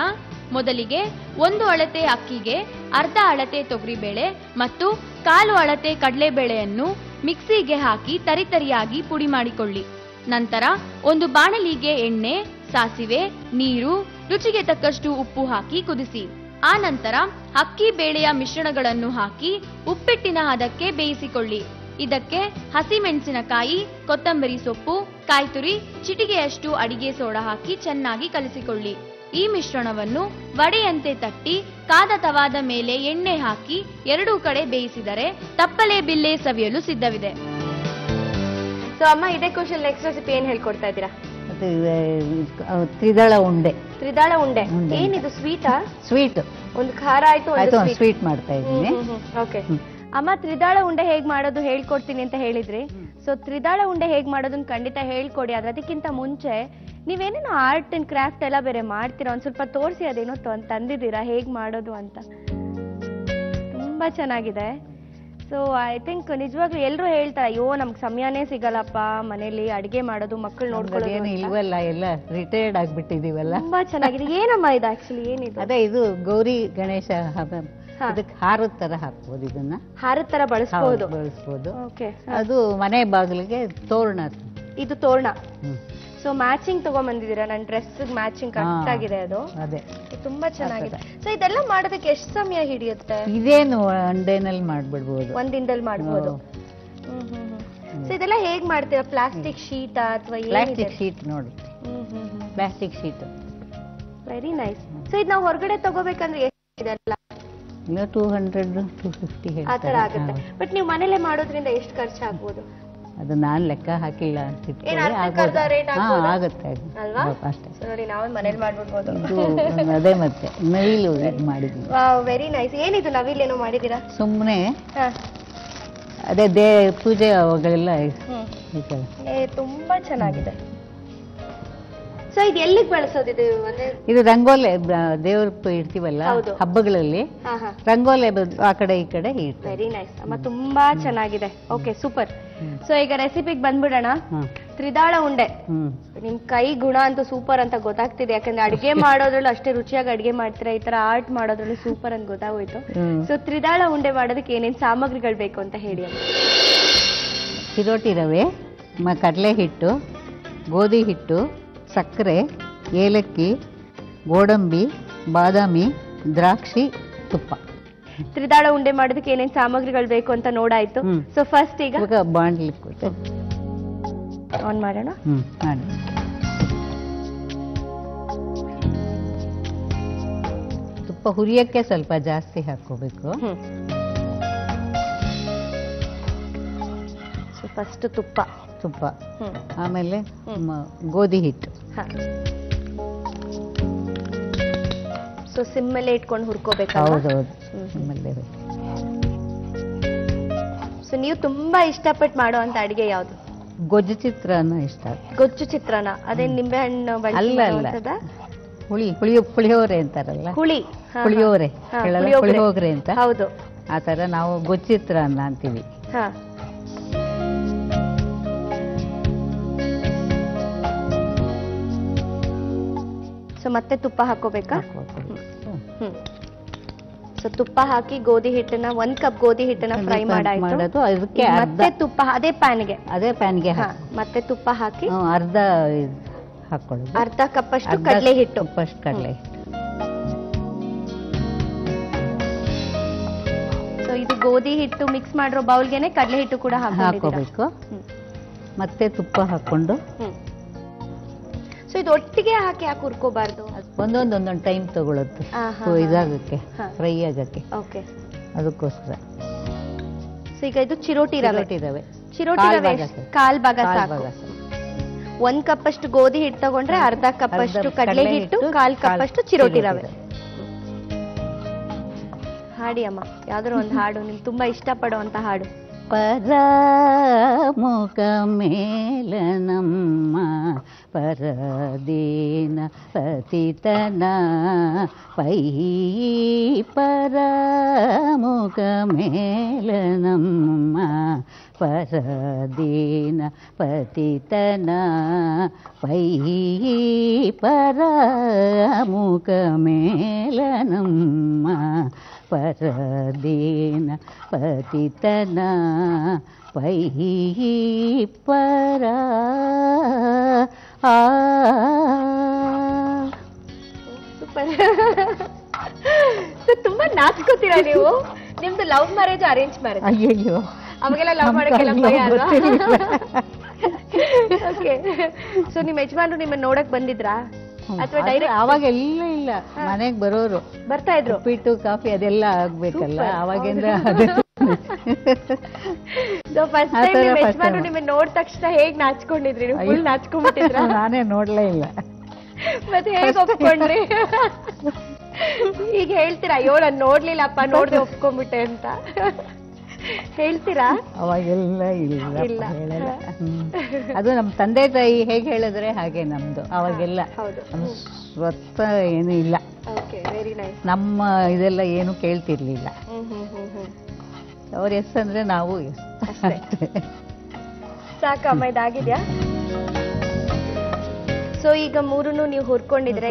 ಮೊದಲಿಗೆ 1 ಅಳತೆ ಅಕ್ಕಿಗೆ ಅರ್ಧ ಅಳತೆ ತೊಗರಿಬೇಳೆ ಮತ್ತು 1/4 ಅಳತೆ ಕಡಲೆಬೇಳೆಯನ್ನು ಮಿಕ್ಸಿಗೆ ಹಾಕಿ ತರಿತರಿಯಾಗಿ ಪುಡಿ ಮಾಡಿಕೊಳ್ಳಿ. ನಂತರ ಒಂದು ಬಾಣಲಿಗೆ ಎಣ್ಣೆ, ಸಾಸಿವೆ, ನೀರು, ರುಚಿಗೆ ತಕ್ಕಷ್ಟು ಉಪ್ಪು ಹಾಕಿ ಕುದಿಸಿ. ಆ ನಂತರ ಅಕ್ಕಿ ಬೇಳೆಯ ಮಿಶ್ರಣಗಳನ್ನು ಹಾಕಿ ಉಪ್ಪಿಟ್ಟಿನ ಹದಕ್ಕೆ ಬೇಯಿಸಿಕೊಳ್ಳಿ. ಇದಕ್ಕೆ ಹಸಿಮೆಣಸಿನಕಾಯಿ, ಕೊತ್ತಂಬರಿ ಸೊಪ್ಪು, ಕಾಯಿ ತುರಿ, ಚಿಟಿಗೆಯಷ್ಟು ಅಡಿಗೆ ಸೋಡಾ ಹಾಕಿ ಚೆನ್ನಾಗಿ ಕಲಿಸಿಕೊಳ್ಳಿ. ಈ ಮಿಶ್ರಣವನ್ನು ವಡೆಯಂತೆ ತಟ್ಟಿ ಕಾದ ತವಾದ ಮೇಲೆ ಎಣ್ಣೆ ಹಾಕಿ ಎರಡೂ ಕಡೆ ಬೇಯಿಸಿದರೆ ತಪ್ಪಲೆ ಬಿಲ್ಲೆ ಸವಿಯಲು ಸಿದ್ಧವಿದೆ. ಸೊ ಅಮ್ಮ, ಇದೇ ಕ್ವಶನ್ ನೆಕ್ಸ್ಟ್ ರೆಸಿಪಿ ಏನ್ ಹೇಳ್ಕೊಡ್ತಾ ಇದ್ದೀರಾ? ಮತ್ತೆ ತ್ರಿದಳ ಉಂಡೆ. ತ್ರಿದಳ ಉಂಡೆ ಏನಿದು? ಸ್ವೀಟಾ? ಸ್ವೀಟ್. ಒಂದು ಖಾರ ಆಯ್ತು, ಒಂದು ಸ್ವೀಟ್ ಮಾಡ್ತಾ ಇದ್ದೀನಿ. ಓಕೆ ಅಮ್ಮ, ತ್ರಿದಾಳ ಉಂಡೆ ಹೇಗ್ ಮಾಡೋದು ಹೇಳ್ಕೊಡ್ತೀನಿ ಅಂತ ಹೇಳಿದ್ರಿ. ಸೊ ತ್ರಿದಾಳ ಉಂಡೆ ಹೇಗ್ ಮಾಡೋದನ್ನ ಖಂಡಿತ ಹೇಳ್ಕೊಡಿ. ಆದ್ರೆ ಅದಕ್ಕಿಂತ ಮುಂಚೆ ನೀವೇನೇನೋ ಆರ್ಟ್ ಅಂಡ್ ಕ್ರಾಫ್ಟ್ ಎಲ್ಲ ಬೇರೆ ಮಾಡ್ತೀರಾ, ಒಂದ್ ಸ್ವಲ್ಪ ತೋರಿಸಿ, ಅದೇನೋ ತಂದಿದ್ದೀರಾ ಹೇಗ್ ಮಾಡೋದು ಅಂತ. ತುಂಬಾ ಚೆನ್ನಾಗಿದೆ. ಸೊ ಐ ಥಿಂಕ್ ನಿಜವಾಗ್ಲೂ ಎಲ್ಲರೂ ಹೇಳ್ತಾರೆ, ಅಯ್ಯೋ ನಮ್ಗೆ ಸಮಯನೇ ಸಿಗಲ್ಲಪ್ಪ ಮನೇಲಿ ಅಡಿಗೆ ಮಾಡೋದು, ಮಕ್ಕಳು ನೋಡ್ಕೊಳ್ಳೋದು. ಇಲ್ವಲ್ಲ, ಎಲ್ಲ ರಿಟೈರ್ಡ್ ಆಗ್ಬಿಟ್ಟಿದೀವಲ್ಲ. ತುಂಬಾ ಚೆನ್ನಾಗಿದೆ. ಏನಮ್ಮ ಇದು ಆಕ್ಚುಲಿ ಏನಿದು? ಅದೇ ಇದು ಗೌರಿ ಗಣೇಶ ಹಬ್ಬ, ಇದಕ್ಕೆ ಹಾರದ ತರ ಹಾಕ್ಬೋದು. ಇದನ್ನ ಹಾರದ ತರ ಬಳಸ್ಬೋದು. ಓಕೆ. ಅದು ಮನೆ ಬಾಗಿಲಿಗೆ ತೋರಣ. ಇದು ತೋರಣ. ಸೊ ಮ್ಯಾಚಿಂಗ್ ತಗೊಂಡ್ಬಂದಿದ್ದೀರಾ, ನನ್ನ ಡ್ರೆಸ್ ಮ್ಯಾಚಿಂಗ್ ಕರೆಕ್ಟ್ ಆಗಿದೆ ಅದು. ಅದೇ ತುಂಬಾ ಚೆನ್ನಾಗಿದೆ. ಸೊ ಇದೆಲ್ಲ ಮಾಡೋದಕ್ಕೆ ಎಷ್ಟು ಸಮಯ ಹಿಡಿಯುತ್ತೆ? ಇದೇನು ಒಂದೇನಲ್ಲಿ ಮಾಡ್ಬಿಡ್ಬೋದು, ಒಂದಿನದಲ್ಲಿ ಮಾಡ್ಬೋದು. ಸೊ ಇದೆಲ್ಲ ಹೇಗ್ ಮಾಡ್ತೀರಾ? ಪ್ಲಾಸ್ಟಿಕ್ ಶೀಟ್ ಅಥವಾ ಪ್ಲಾಸ್ಟಿಕ್ ಶೀಟ್ ನೋಡಿ, plastic sheet. Very nice. So ಇದು ನಾವು ಹೊರಗಡೆ ತಗೋಬೇಕಂದ್ರೆ ಇದೆಲ್ಲ 200-250 ಆ ತರ ಆಗುತ್ತೆ. ಬಟ್ ನೀವು ಮನೇಲೆ ಮಾಡೋದ್ರಿಂದ ಎಷ್ಟು ಖರ್ಚು ಆಗ್ಬೋದು? ಅದು ನಾನ್ ಲೆಕ್ಕ ಹಾಕಿಲ್ಲ. ಆಗುತ್ತೆ ಅಷ್ಟೇ. ನೋಡಿ, ನಾವು ಮನೇಲಿ ಮಾಡ್ಬಿಡ್ಬೋದು. ಅದೇ ಮತ್ತೆ ನವಿಲು ಮಾಡಿದ್ವಿ. Very nice. ಏನಿದು ನವಿಲ್ ಏನೋ ಮಾಡಿದೀರಾ? ಸುಮ್ಮನೆ ಅದೇ ಪೂಜೆ ಅವಾಗಲೆಲ್ಲ. ತುಂಬಾ ಚೆನ್ನಾಗಿದೆ. ಸೊ ಇದು ಎಲ್ಲಿಗೆ ಬಳಸೋದಿದೆ? ಇದು ರಂಗೋಲೆ, ದೇವ್ರ ಇಡ್ತೀವಲ್ಲ ಹಬ್ಬಗಳಲ್ಲಿ, ರಂಗೋಲೆ ಆ ಕಡೆ ಈ ಕಡೆ ಇಡ್ತೀವಿ. ವೆರಿ ನೈಸ್ ಅಮ್ಮ, ತುಂಬಾ ಚೆನ್ನಾಗಿದೆ. Okay, super. ಸೊ ಈಗ ರೆಸಿಪಿಗೆ ಬಂದ್ಬಿಡೋಣ. ತ್ರಿದಾಳ ಉಂಡೆ. ನಿಮ್ ಕೈ ಗುಣ ಅಂತೂ ಸೂಪರ್ ಅಂತ ಗೊತ್ತಾಗ್ತಿದೆ, ಯಾಕಂದ್ರೆ ಅಡಿಗೆ ಮಾಡೋದ್ರಲ್ಲೂ ಅಷ್ಟೇ ರುಚಿಯಾಗಿ ಅಡಿಗೆ ಮಾಡ್ತೀರಾ, ಈ ತರ ಆರ್ಟ್ ಮಾಡೋದ್ರಲ್ಲೂ ಸೂಪರ್ ಅಂತ ಗೊತ್ತಾಗೋಯ್ತು. ಸೊ ತ್ರಿದಾಳ ಉಂಡೆ ಮಾಡೋದಕ್ಕೆ ಏನೇನ್ ಸಾಮಗ್ರಿಗಳು ಬೇಕು ಅಂತ ಹೇಳಿ. ಚಿರೋಟಿ ರವೆ, ಕಡಲೆ ಹಿಟ್ಟು, ಗೋಧಿ ಹಿಟ್ಟು, ಸಕ್ಕರೆ, ಏಲಕ್ಕಿ, ಗೋಡಂಬಿ, ಬಾದಾಮಿ, ದ್ರಾಕ್ಷಿ, ತುಪ್ಪ. ತ್ರಿದಾಳ ಉಂಡೆ ಮಾಡೋದಕ್ಕೆ ಏನೇನ್ ಸಾಮಗ್ರಿಗಳು ಬೇಕು ಅಂತ ನೋಡಾಯ್ತು. ಸೊ ಫಸ್ಟ್ ಈಗ ಬಾಂಡ್ಲಿ ಆನ್ ಮಾಡೋಣ. ಮಾಡಿ. ತುಪ್ಪ ಹುರಿಯಕ್ಕೆ ಸ್ವಲ್ಪ ಜಾಸ್ತಿ ಹಾಕೋಬೇಕು. ಫಸ್ಟ್ ತುಪ್ಪ, ಆಮೇಲೆ ಗೋಧಿ ಹಿಟ್ಟು. ಸೊ ಸಿಮ್ಮಲ್ಲೇ ಇಟ್ಕೊಂಡು ಹುರ್ಕೋಬೇಕು. ಹೌದೌದು, ಸಿಮ್ಮಲ್ಲೇ. ಸೊ ನೀವು ತುಂಬಾ ಇಷ್ಟಪಟ್ಟು ಮಾಡೋ ಅಂತ ಅಡಿಗೆ ಯಾವ್ದು? ಗೊಜ್ಜು ಚಿತ್ರಾನ್ನ ಇಷ್ಟ. ಗೊಜ್ಜು ಚಿತ್ರಾನ್ನ ಅದೇ ನಿಂಬೆ ಹಣ್ಣು? ಅಲ್ಲ, ಪುಳಿಯೋಗರೆ ಅಂತಾರಲ್ಲ, ಪುಳಿಯೋಗರೆ ಅಂತ. ಹೌದು, ಆ ತರ ನಾವು ಗೊಜ್ಜು ಚಿತ್ರಾನ್ನ ಅಂತೀವಿ. ಸೊ ಮತ್ತೆ ತುಪ್ಪ ಹಾಕೋಬೇಕಾ? ಸೊ ತುಪ್ಪ ಹಾಕಿ ಗೋಧಿ ಹಿಟ್ಟನ್ನ 1 ಕಪ್ ಗೋಧಿ ಹಿಟ್ಟನ್ನ ಫ್ರೈ ಮಾಡಾಯ್ತು. ಅದಕ್ಕೆ ಮತ್ತೆ ತುಪ್ಪ ಅದೇ ಪ್ಯಾನ್ಗೆ ಮತ್ತೆ ತುಪ್ಪ ಹಾಕಿ ಅರ್ಧ ಹಾಕೊಳ್ಳೋದು. ಅರ್ಧ ಕಪ್ ಅಷ್ಟು ಕಡಲೆ ಹಿಟ್ಟು. ಸೊ ಇದು ಗೋಧಿ ಹಿಟ್ಟು ಮಿಕ್ಸ್ ಮಾಡಿರೋ ಬೌಲ್ಗೆನೆ ಕಡಲೆ ಹಿಟ್ಟು ಕೂಡ ಹಾಕೋಬೇಕು. ಮತ್ತೆ ತುಪ್ಪ ಹಾಕೊಂಡು. ಸೊ ಇದು ಒಟ್ಟಿಗೆ ಹಾಕಿ ಹುರ್ಕೋಬಾರ್ದು? ಒಂದೊಂದೊಂದೊಂದು ಟೈಮ್ ತಗೊಳುತ್ತೆ ಇದಾಗಕ್ಕೆ, ಫ್ರೈ ಆಗಕ್ಕೆ. ಓಕೆ, ಅದಕ್ಕೋಸ್ಕರ. ಸೊ ಈಗ ಇದು ಚಿರೋಟಿ ರವೆ. ಚಿರೋಟಿ ರವೆ ಕಾಲ್ ಭಾಗ ಸಾಕು. 1 ಕಪ್ ಅಷ್ಟು ಗೋಧಿ ಹಿಟ್ಟು ತಗೊಂಡ್ರೆ ಅರ್ಧ ಕಪ್ ಅಷ್ಟು ಕಡಲೆ ಹಿಟ್ಟು, 1/4 ಕಪ್ ಅಷ್ಟು ಚಿರೋಟಿ ರವೆ. ಹಾಡಿ ಅಮ್ಮ, ಯಾವ್ದಾದ್ರು ಒಂದು ಹಾಡು, ನಿಮ್ಗೆ ತುಂಬಾ ಇಷ್ಟಪಡುವಂತ ಹಾಡು. ಪರಮುಖ ಮೇಲನಮ್ಮ ಪರದೀನ ಪತಿತನ ಪೈ, ಪರಮುಖ ಮೇಲನಮ್ಮ ಪರದೀನ ಪತಿತನ ಪೈ, ಪರಮುಖ ಮೇಲನಮ್ಮ ಪರದೀನ ಪತಿತನ ಪೈ, ಪರ ತುಂಬಾ ನಾಚ್ಕೋತೀರಾ ನೀವು. ನಿಮ್ದು ಲವ್ ಮ್ಯಾರೇಜ್ ಅರೇಂಜ್ ಮ್ಯಾರೇಜ್? ಅಯ್ಯಯ್ಯೋ, ಅವಾಗೆಲ್ಲ ಲವ್ ಮಾಡಕ್ಕೆಲ್ಲ ಭಯ ಅಲ್ವಾ? ಓಕೆ. ಸೊ ನಿಮ್ ಯಜಮಾನ್ರು ನಿಮ್ಮನ್ನ ನೋಡಕ್ ಬಂದಿದ್ರಾ? ಅಥವಾ ಡೈರೆಕ್ಟ್? ಅವಾಗ ಎಲ್ಲ ಇಲ್ಲ, ಮನೆಗೆ ಬರೋರು ಬರ್ತಾ ಇದ್ರು. ಉಪ್ಪಿಟ್ಟು ಕಾಫಿ ಅದೆಲ್ಲ ಆಗ್ಬೇಕಲ್ಲ ಅವಾಗಿಂದ. ಫಸ್ಟ್ ಟೈಮ್ ಯಜಮಾನ್ರು ನಿಮ್ಮನ್ನ ನೋಡಿದ ತಕ್ಷಣ ಹೇಗ್ ನಾಚ್ಕೊಂಡಿದ್ರಿ? ನೀವು ಫುಲ್ ನಾಚ್ಕೊಂಡ್ಬಿಟ್ಟಿದ್ರ? ನಾನೇ ನೋಡ್ಲೇ ಇಲ್ಲ. ಮತ್ತೆ ಹೇಗ್ ಒಪ್ಕೊಂಡ್ರಿ? ಈಗ ಹೇಳ್ತೀರಾ ಅಯ್ಯೋ ನಾನು ನೋಡ್ಲಿಲ್ಲಪ್ಪ, ನೋಡ್ದೆ ಒಪ್ಕೊಂಡ್ಬಿಟ್ಟೆ ಅಂತ ಹೇಳ್ತೀರಾ? ಅವಾಗೆಲ್ಲ ಇಲ್ಲ ಹೇಳಲ್ಲ. ಅದು ನಮ್ಮ ತಂದೆ ತಾಯಿ ಹೇಗೆ ಹೇಳಿದ್ರೆ ಹಾಗೆ ನಮ್ದು. ಅವಾಗೆಲ್ಲ ಸ್ವತ್ತ ಏನು ಇಲ್ಲ, ನಮ್ಮ ಇದೆಲ್ಲ ಏನು ಕೇಳ್ತಿರ್ಲಿಲ್ಲ. ಅವ್ರ ಎಸ್ ಅಂದ್ರೆ ನಾವು ಎಸ್. ಸಾಕಮ್ಮ ಇದಾಗಿದ್ಯಾ? ಸೊ ಈಗ ಮೂರನ್ನು ನೀವು ಹುರ್ಕೊಂಡಿದ್ರೆ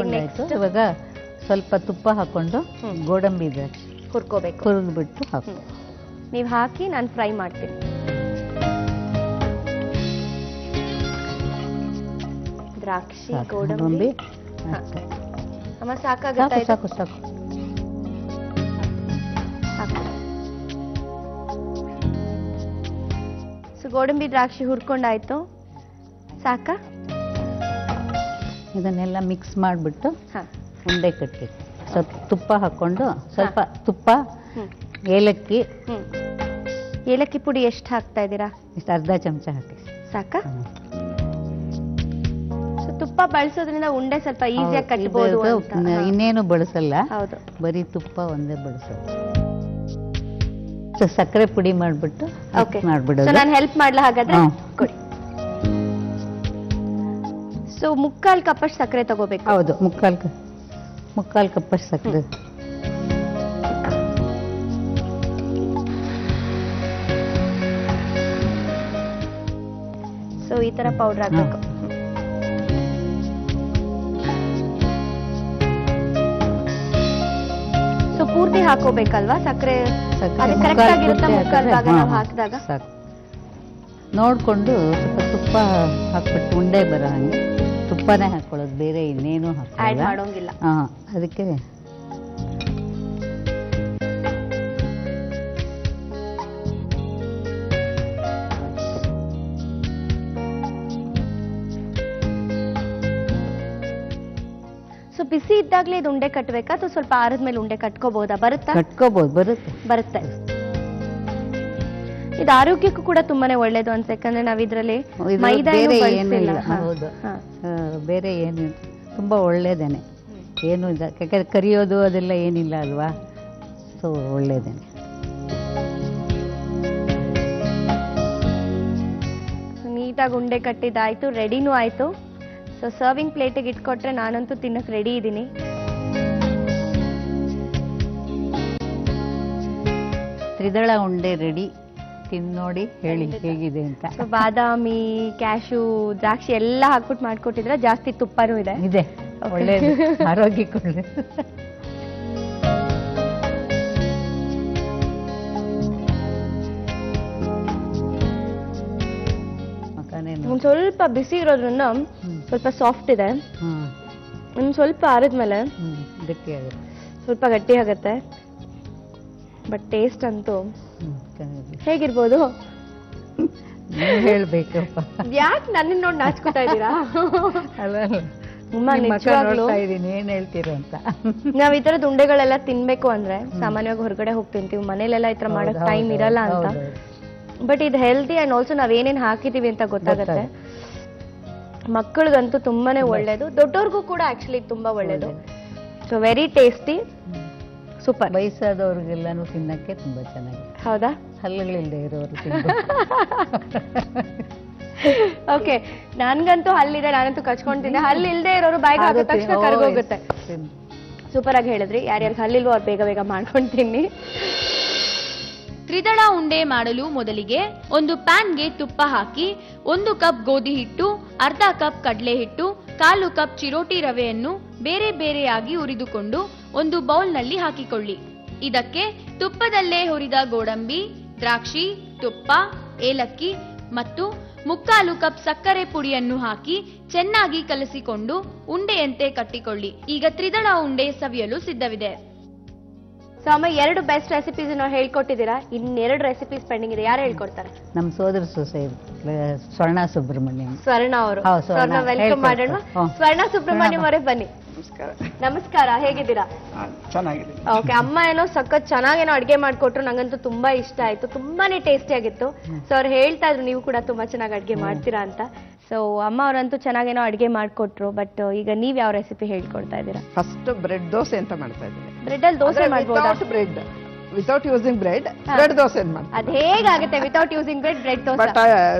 ಇವಾಗ ಸ್ವಲ್ಪ ತುಪ್ಪ ಹಾಕೊಂಡು ಗೋಡಂಬಿ ಹುರ್ಕೋಬೇಕು. ಹುರಿದ್ಬಿಟ್ಟು ಹಾಕು. ನೀವು ಹಾಕಿ ನಾನು ಫ್ರೈ ಮಾಡ್ತೀನಿ. ದ್ರಾಕ್ಷಿ ಗೋಡಂಬಿ ಅಮ್ಮ ಸಾಕಾಗತ್ತಾ? ಸಾಕು ಸಾಕು. ಸೊ ಗೋಡಂಬಿ ದ್ರಾಕ್ಷಿ ಹುರ್ಕೊಂಡಾಯ್ತು, ಸಾಕಾ? ಇದನ್ನೆಲ್ಲ ಮಿಕ್ಸ್ ಮಾಡಿಬಿಟ್ಟು ಉಂಡೆ ಕಟ್ಟಿ ಸ್ವಲ್ಪ ತುಪ್ಪ ಹಾಕೊಂಡು, ಸ್ವಲ್ಪ ತುಪ್ಪ, ಏಲಕ್ಕಿ. ಏಲಕ್ಕಿ ಪುಡಿ ಎಷ್ಟು ಹಾಕ್ತಾ ಇದ್ದೀರಾ? ಇಷ್ಟು ಅರ್ಧ ಚಮಚ ಹಾಕಿ ಸಾಕಾ? ತುಪ್ಪ ಬಳಸೋದ್ರಿಂದ ಉಂಡೆ ಸ್ವಲ್ಪ ಈಸಿಯಾಗಿ ಕಟ್ಟಬಹುದು. ಇನ್ನೇನು ಬಳಸಲ್ಲ. ಹೌದು, ಬರೀ ತುಪ್ಪ ಒಂದೇ ಬಳಸೋದು. ಸಕ್ಕರೆ ಪುಡಿ ಮಾಡ್ಬಿಟ್ಟು ಮಾಡ್ಬಿಡೋದು. ನಾನು ಹೆಲ್ಪ್ ಮಾಡ್ಲಾ ಹಾಗಾದ್ರೆ? ಕೊಡಿ. ಸೊ 3/4 ಕಪ್ಪಷ್ಟು ಸಕ್ಕರೆ ತಗೋಬೇಕು. ಹೌದು, 3/4 ಕಪ್ಪಷ್ಟು ಸಕ್ಕರೆ. ಸೊ ಈ ತರ ಪೌಡರ್ ಹಾಕಬೇಕು. ಸೊ ಪೂರ್ತಿ ಹಾಕೋಬೇಕಲ್ವಾ ಸಕ್ಕರೆ? ಕರೆಕ್ಟ್ ಆಗಿರುತ್ತಾ 3/4 ಭಾಗ ನಾವು ಹಾಕಿದಾಗ? ನೋಡ್ಕೊಂಡು ಸ್ವಲ್ಪ ತುಪ್ಪ ಹಾಕ್ಬಿಟ್ಟು ಉಂಡೆ ಬರೋ ಹಂಗೆ ತುಪ್ಪನೇ ಹಾಕೊಳ್ಳೋದು, ಬೇರೆ ಇನ್ನೇನು ಆಡ್ ಮಾಡೋಂಗಿಲ್ಲ. ಅದಕ್ಕೆ ಸೊ ಬಿಸಿ ಇದ್ದಾಗ್ಲೇ ಇದು ಉಂಡೆ ಕಟ್ಟಬೇಕಾ ಅಥವಾ ಸ್ವಲ್ಪ ಆರದ್ಮೇಲೆ ಉಂಡೆ ಕಟ್ಕೋಬಹುದಾ? ಬರುತ್ತಾ? ಕಟ್ಕೋಬಹುದು, ಬರುತ್ತೆ. ಇದು ಆರೋಗ್ಯಕ್ಕೂ ಕೂಡ ತುಂಬಾನೇ ಒಳ್ಳೇದು ಅಂತ, ಯಾಕಂದ್ರೆ ನಾವ್ ಇದ್ರಲ್ಲಿ ಮೈದಾ ಏನಿಲ್ಲ. ಹೌದು, ಬೇರೆ ಏನು ತುಂಬಾ ಒಳ್ಳೇದೇನೆ, ಏನು ಯಾಕಂದ್ರೆ ಕರಿಯೋದು ಅದೆಲ್ಲ ಏನಿಲ್ಲ ಅಲ್ವಾ, ಸೊ ಒಳ್ಳೇದೇನೆ. ನೀಟಾಗಿ ಉಂಡೆ ಕಟ್ಟಿದ್ದಾಯ್ತು, ರೆಡಿನೂ ಆಯ್ತು. ಸೊ ಸರ್ವಿಂಗ್ ಪ್ಲೇಟಿಗೆ ಇಟ್ಕೊಟ್ರೆ ನಾನಂತೂ ತಿನ್ನಕ್ ರೆಡಿ ಇದ್ದೀನಿ. ತ್ರಿದಳ ಉಂಡೆ ರೆಡಿ, ತಿನ್ನೋಡಿ ಹೇಳಿ ಹೇಗಿದೆ ಅಂತ. ಬಾದಾಮಿ, ಕ್ಯಾಶು, ದ್ರಾಕ್ಷಿ ಎಲ್ಲ ಹಾಕ್ಬಿಟ್ಟು ಮಾಡ್ಕೊಟ್ಟಿದ್ರೆ ಜಾಸ್ತಿ ತುಪ್ಪನೂ ಇದೆ. ಒಳ್ಳೇದು, ಆರೋಗ್ಯಕ್ಕೆ ಒಳ್ಳೇದು. ಸ್ವಲ್ಪ ಬಿಸಿ ಇರೋದ್ರಿಂದ ಸ್ವಲ್ಪ ಸಾಫ್ಟ್ ಇದೆ, ಸ್ವಲ್ಪ ಆರಿದ್ಮೇಲೆ ಗಟ್ಟಿ ಆಗುತ್ತೆ, ಸ್ವಲ್ಪ ಗಟ್ಟಿ ಆಗುತ್ತೆ. ಬಟ್ ಟೇಸ್ಟ್ ಅಂತೂ ಹೇಗಿರ್ಬೋದು ಹೇಳ್ಬೇಕಪ್ಪ. ಯಾಕೆ ನನ್ನ ನೋಡಿ ನಾಚ್ಕೋತಾ ಇದ್ದೀರಾ? ಏನ್ ಹೇಳ್ತೀರ ಅಂತ. ನಾವ್ ಈ ತರದ ಉಂಡೆಗಳೆಲ್ಲ ತಿನ್ಬೇಕು ಅಂದ್ರೆ ಸಾಮಾನ್ಯವಾಗಿ ಹೊರಗಡೆ ಹೋಗಿ ತಿಂತೀವಿ, ಮನೇಲೆಲ್ಲ ಈ ತರ ಮಾಡಕ್ ಟೈಮ್ ಇರಲ್ಲ ಅಂತ. ಬಟ್ ಇದು ಹೆಲ್ದಿ ಅಂಡ್ ಆಲ್ಸೋ ನಾವ್ ಏನೇನ್ ಹಾಕಿದೀವಿ ಅಂತ ಗೊತ್ತಾಗತ್ತೆ. ಮಕ್ಕಳಿಗಂತೂ ತುಂಬಾನೇ ಒಳ್ಳೇದು, ದೊಡ್ಡವ್ರಿಗೂ ಕೂಡ ಆಕ್ಚುಲಿ ತುಂಬಾ ಒಳ್ಳೇದು. So very tasty, super. ವಯಸ್ಸಾದವ್ರಿಗೆಲ್ಲಾನು ತಿನ್ನಕ್ಕೆ ತುಂಬಾ ಚೆನ್ನಾಗಿದೆ. ಹೌದಾ? ಹಲ್ಲುಗಳಿಲ್ಲದೆ ಇರೋರು. ಓಕೆ, ನನ್ಗಂತೂ ಹಲ್ಲಿದೆ, ನಾನಂತೂ ಕಚ್ಕೊಂಡ್ತಿದ್ದೆ. ಹಲ್ಲು ಇಲ್ದೇ ಇರೋರು ಬಾಯಿಗೆ ಹಾಕಿದ ತಕ್ಷಣ ಕರ್ಗೋಗುತ್ತೆ. ಸೂಪರ್ ಆಗಿ ಹೇಳಿದ್ರಿ. ಯಾರ್ಯಾರು ಹಲ್ಲಿಲ್ವೋ ಅವ್ರು ಬೇಗ ಬೇಗ ಮಾಡ್ಕೊಂಡು ತಿನ್ನಿ. ತ್ರಿದಳ ಉಂಡೆ ಮಾಡಲು ಮೊದಲಿಗೆ ಒಂದು ಪ್ಯಾನ್ಗೆ ತುಪ್ಪ ಹಾಕಿ 1 ಕಪ್ ಗೋಧಿ ಹಿಟ್ಟು, ಅರ್ಧ ಕಪ್ ಕಡಲೆ ಹಿಟ್ಟು, 1/4 ಕಪ್ ಚಿರೋಟಿ ರವೆಯನ್ನು ಬೇರೆ ಬೇರೆಯಾಗಿ ಹುರಿದುಕೊಂಡು ಒಂದು ಬೌಲ್ನಲ್ಲಿ ಹಾಕಿಕೊಳ್ಳಿ. ಇದಕ್ಕೆ ತುಪ್ಪದಲ್ಲೇ ಹುರಿದ ಗೋಡಂಬಿ, ದ್ರಾಕ್ಷಿ, ತುಪ್ಪ, ಏಲಕ್ಕಿ ಮತ್ತು 3/4 ಕಪ್ ಸಕ್ಕರೆ ಪುಡಿಯನ್ನು ಹಾಕಿ ಚೆನ್ನಾಗಿ ಕಲಸಿಕೊಂಡು ಉಂಡೆಯಂತೆ ಕಟ್ಟಿಕೊಳ್ಳಿ. ಈಗ ತ್ರಿದಳ ಉಂಡೆ ಸವಿಯಲು ಸಿದ್ಧವಿದೆ. ಸೊ ಅಮ್ಮ 2 ಬೆಸ್ಟ್ ರೆಸಿಪೀಸ್ ನಾವು ಹೇಳ್ಕೊಟ್ಟಿದ್ದೀರಾ, ಇನ್ನೆರಡು ರೆಸಿಪೀಸ್ ಪೆಂಡಿಂಗ್ ಇದೆ. ಯಾರು ಹೇಳ್ಕೊಡ್ತಾರೆ? ನಮ್ಮ ಸೋದರ ಸೊಸೆ ಸ್ವರ್ಣ ಸುಬ್ರಹ್ಮಣ್ಯಂ. ಸ್ವರ್ಣ ಅವರು. ಹೌದು, ಸ್ವರ್ಣ. ವೆಲ್ಕಮ್ ಮಾಡೋಣ. ಸ್ವರ್ಣ ಸುಬ್ರಹ್ಮಣ್ಯಂ ಅವರೇ ಬನ್ನಿ. ನಮಸ್ಕಾರ. ನಮಸ್ಕಾರ, ಹೇಗಿದ್ದೀರಾ? ಚೆನ್ನಾಗಿದೆ. ಓಕೆ, ಅಮ್ಮ ಏನೋ ಸಖತ್ ಚೆನ್ನಾಗೇನೋ ಅಡ್ಗೆ ಮಾಡ್ಕೊಟ್ರು, ನಂಗಂತೂ ತುಂಬಾ ಇಷ್ಟ ಆಯ್ತು, ತುಂಬಾನೇ ಟೇಸ್ಟಿ ಆಗಿತ್ತು. ಸೊ ಅವ್ರು ಹೇಳ್ತಾ ಇದ್ರು ನೀವು ಕೂಡ ತುಂಬಾ ಚೆನ್ನಾಗಿ ಅಡ್ಗೆ ಮಾಡ್ತೀರಾ ಅಂತ. ಸೊ ಅಮ್ಮ ಅವರಂತೂ ಚೆನ್ನಾಗೇನೋ ಅಡ್ಗೆ ಮಾಡ್ಕೊಟ್ರು. ಬಟ್ ಈಗ ನೀವ್ ಯಾವ ರೆಸಿಪಿ ಹೇಳ್ಕೊಡ್ತಾ ಇದ್ದೀರಾ? ಫಸ್ಟ್ ಬ್ರೆಡ್ ದೋಸೆ ಅಂತ ಮಾಡ್ತಾ ಇದ್ದೀನಿ. ಬ್ರೆಡ್ ಅಲ್ಲಿ ದೋಸೆ ಮಾಡ್ಬೋದಾ? Bread without using bread dosa ಮಾಡ್ತೀನಿ. ಅದ್ ಹೇಗಾಗುತ್ತೆ without using bread dosa? But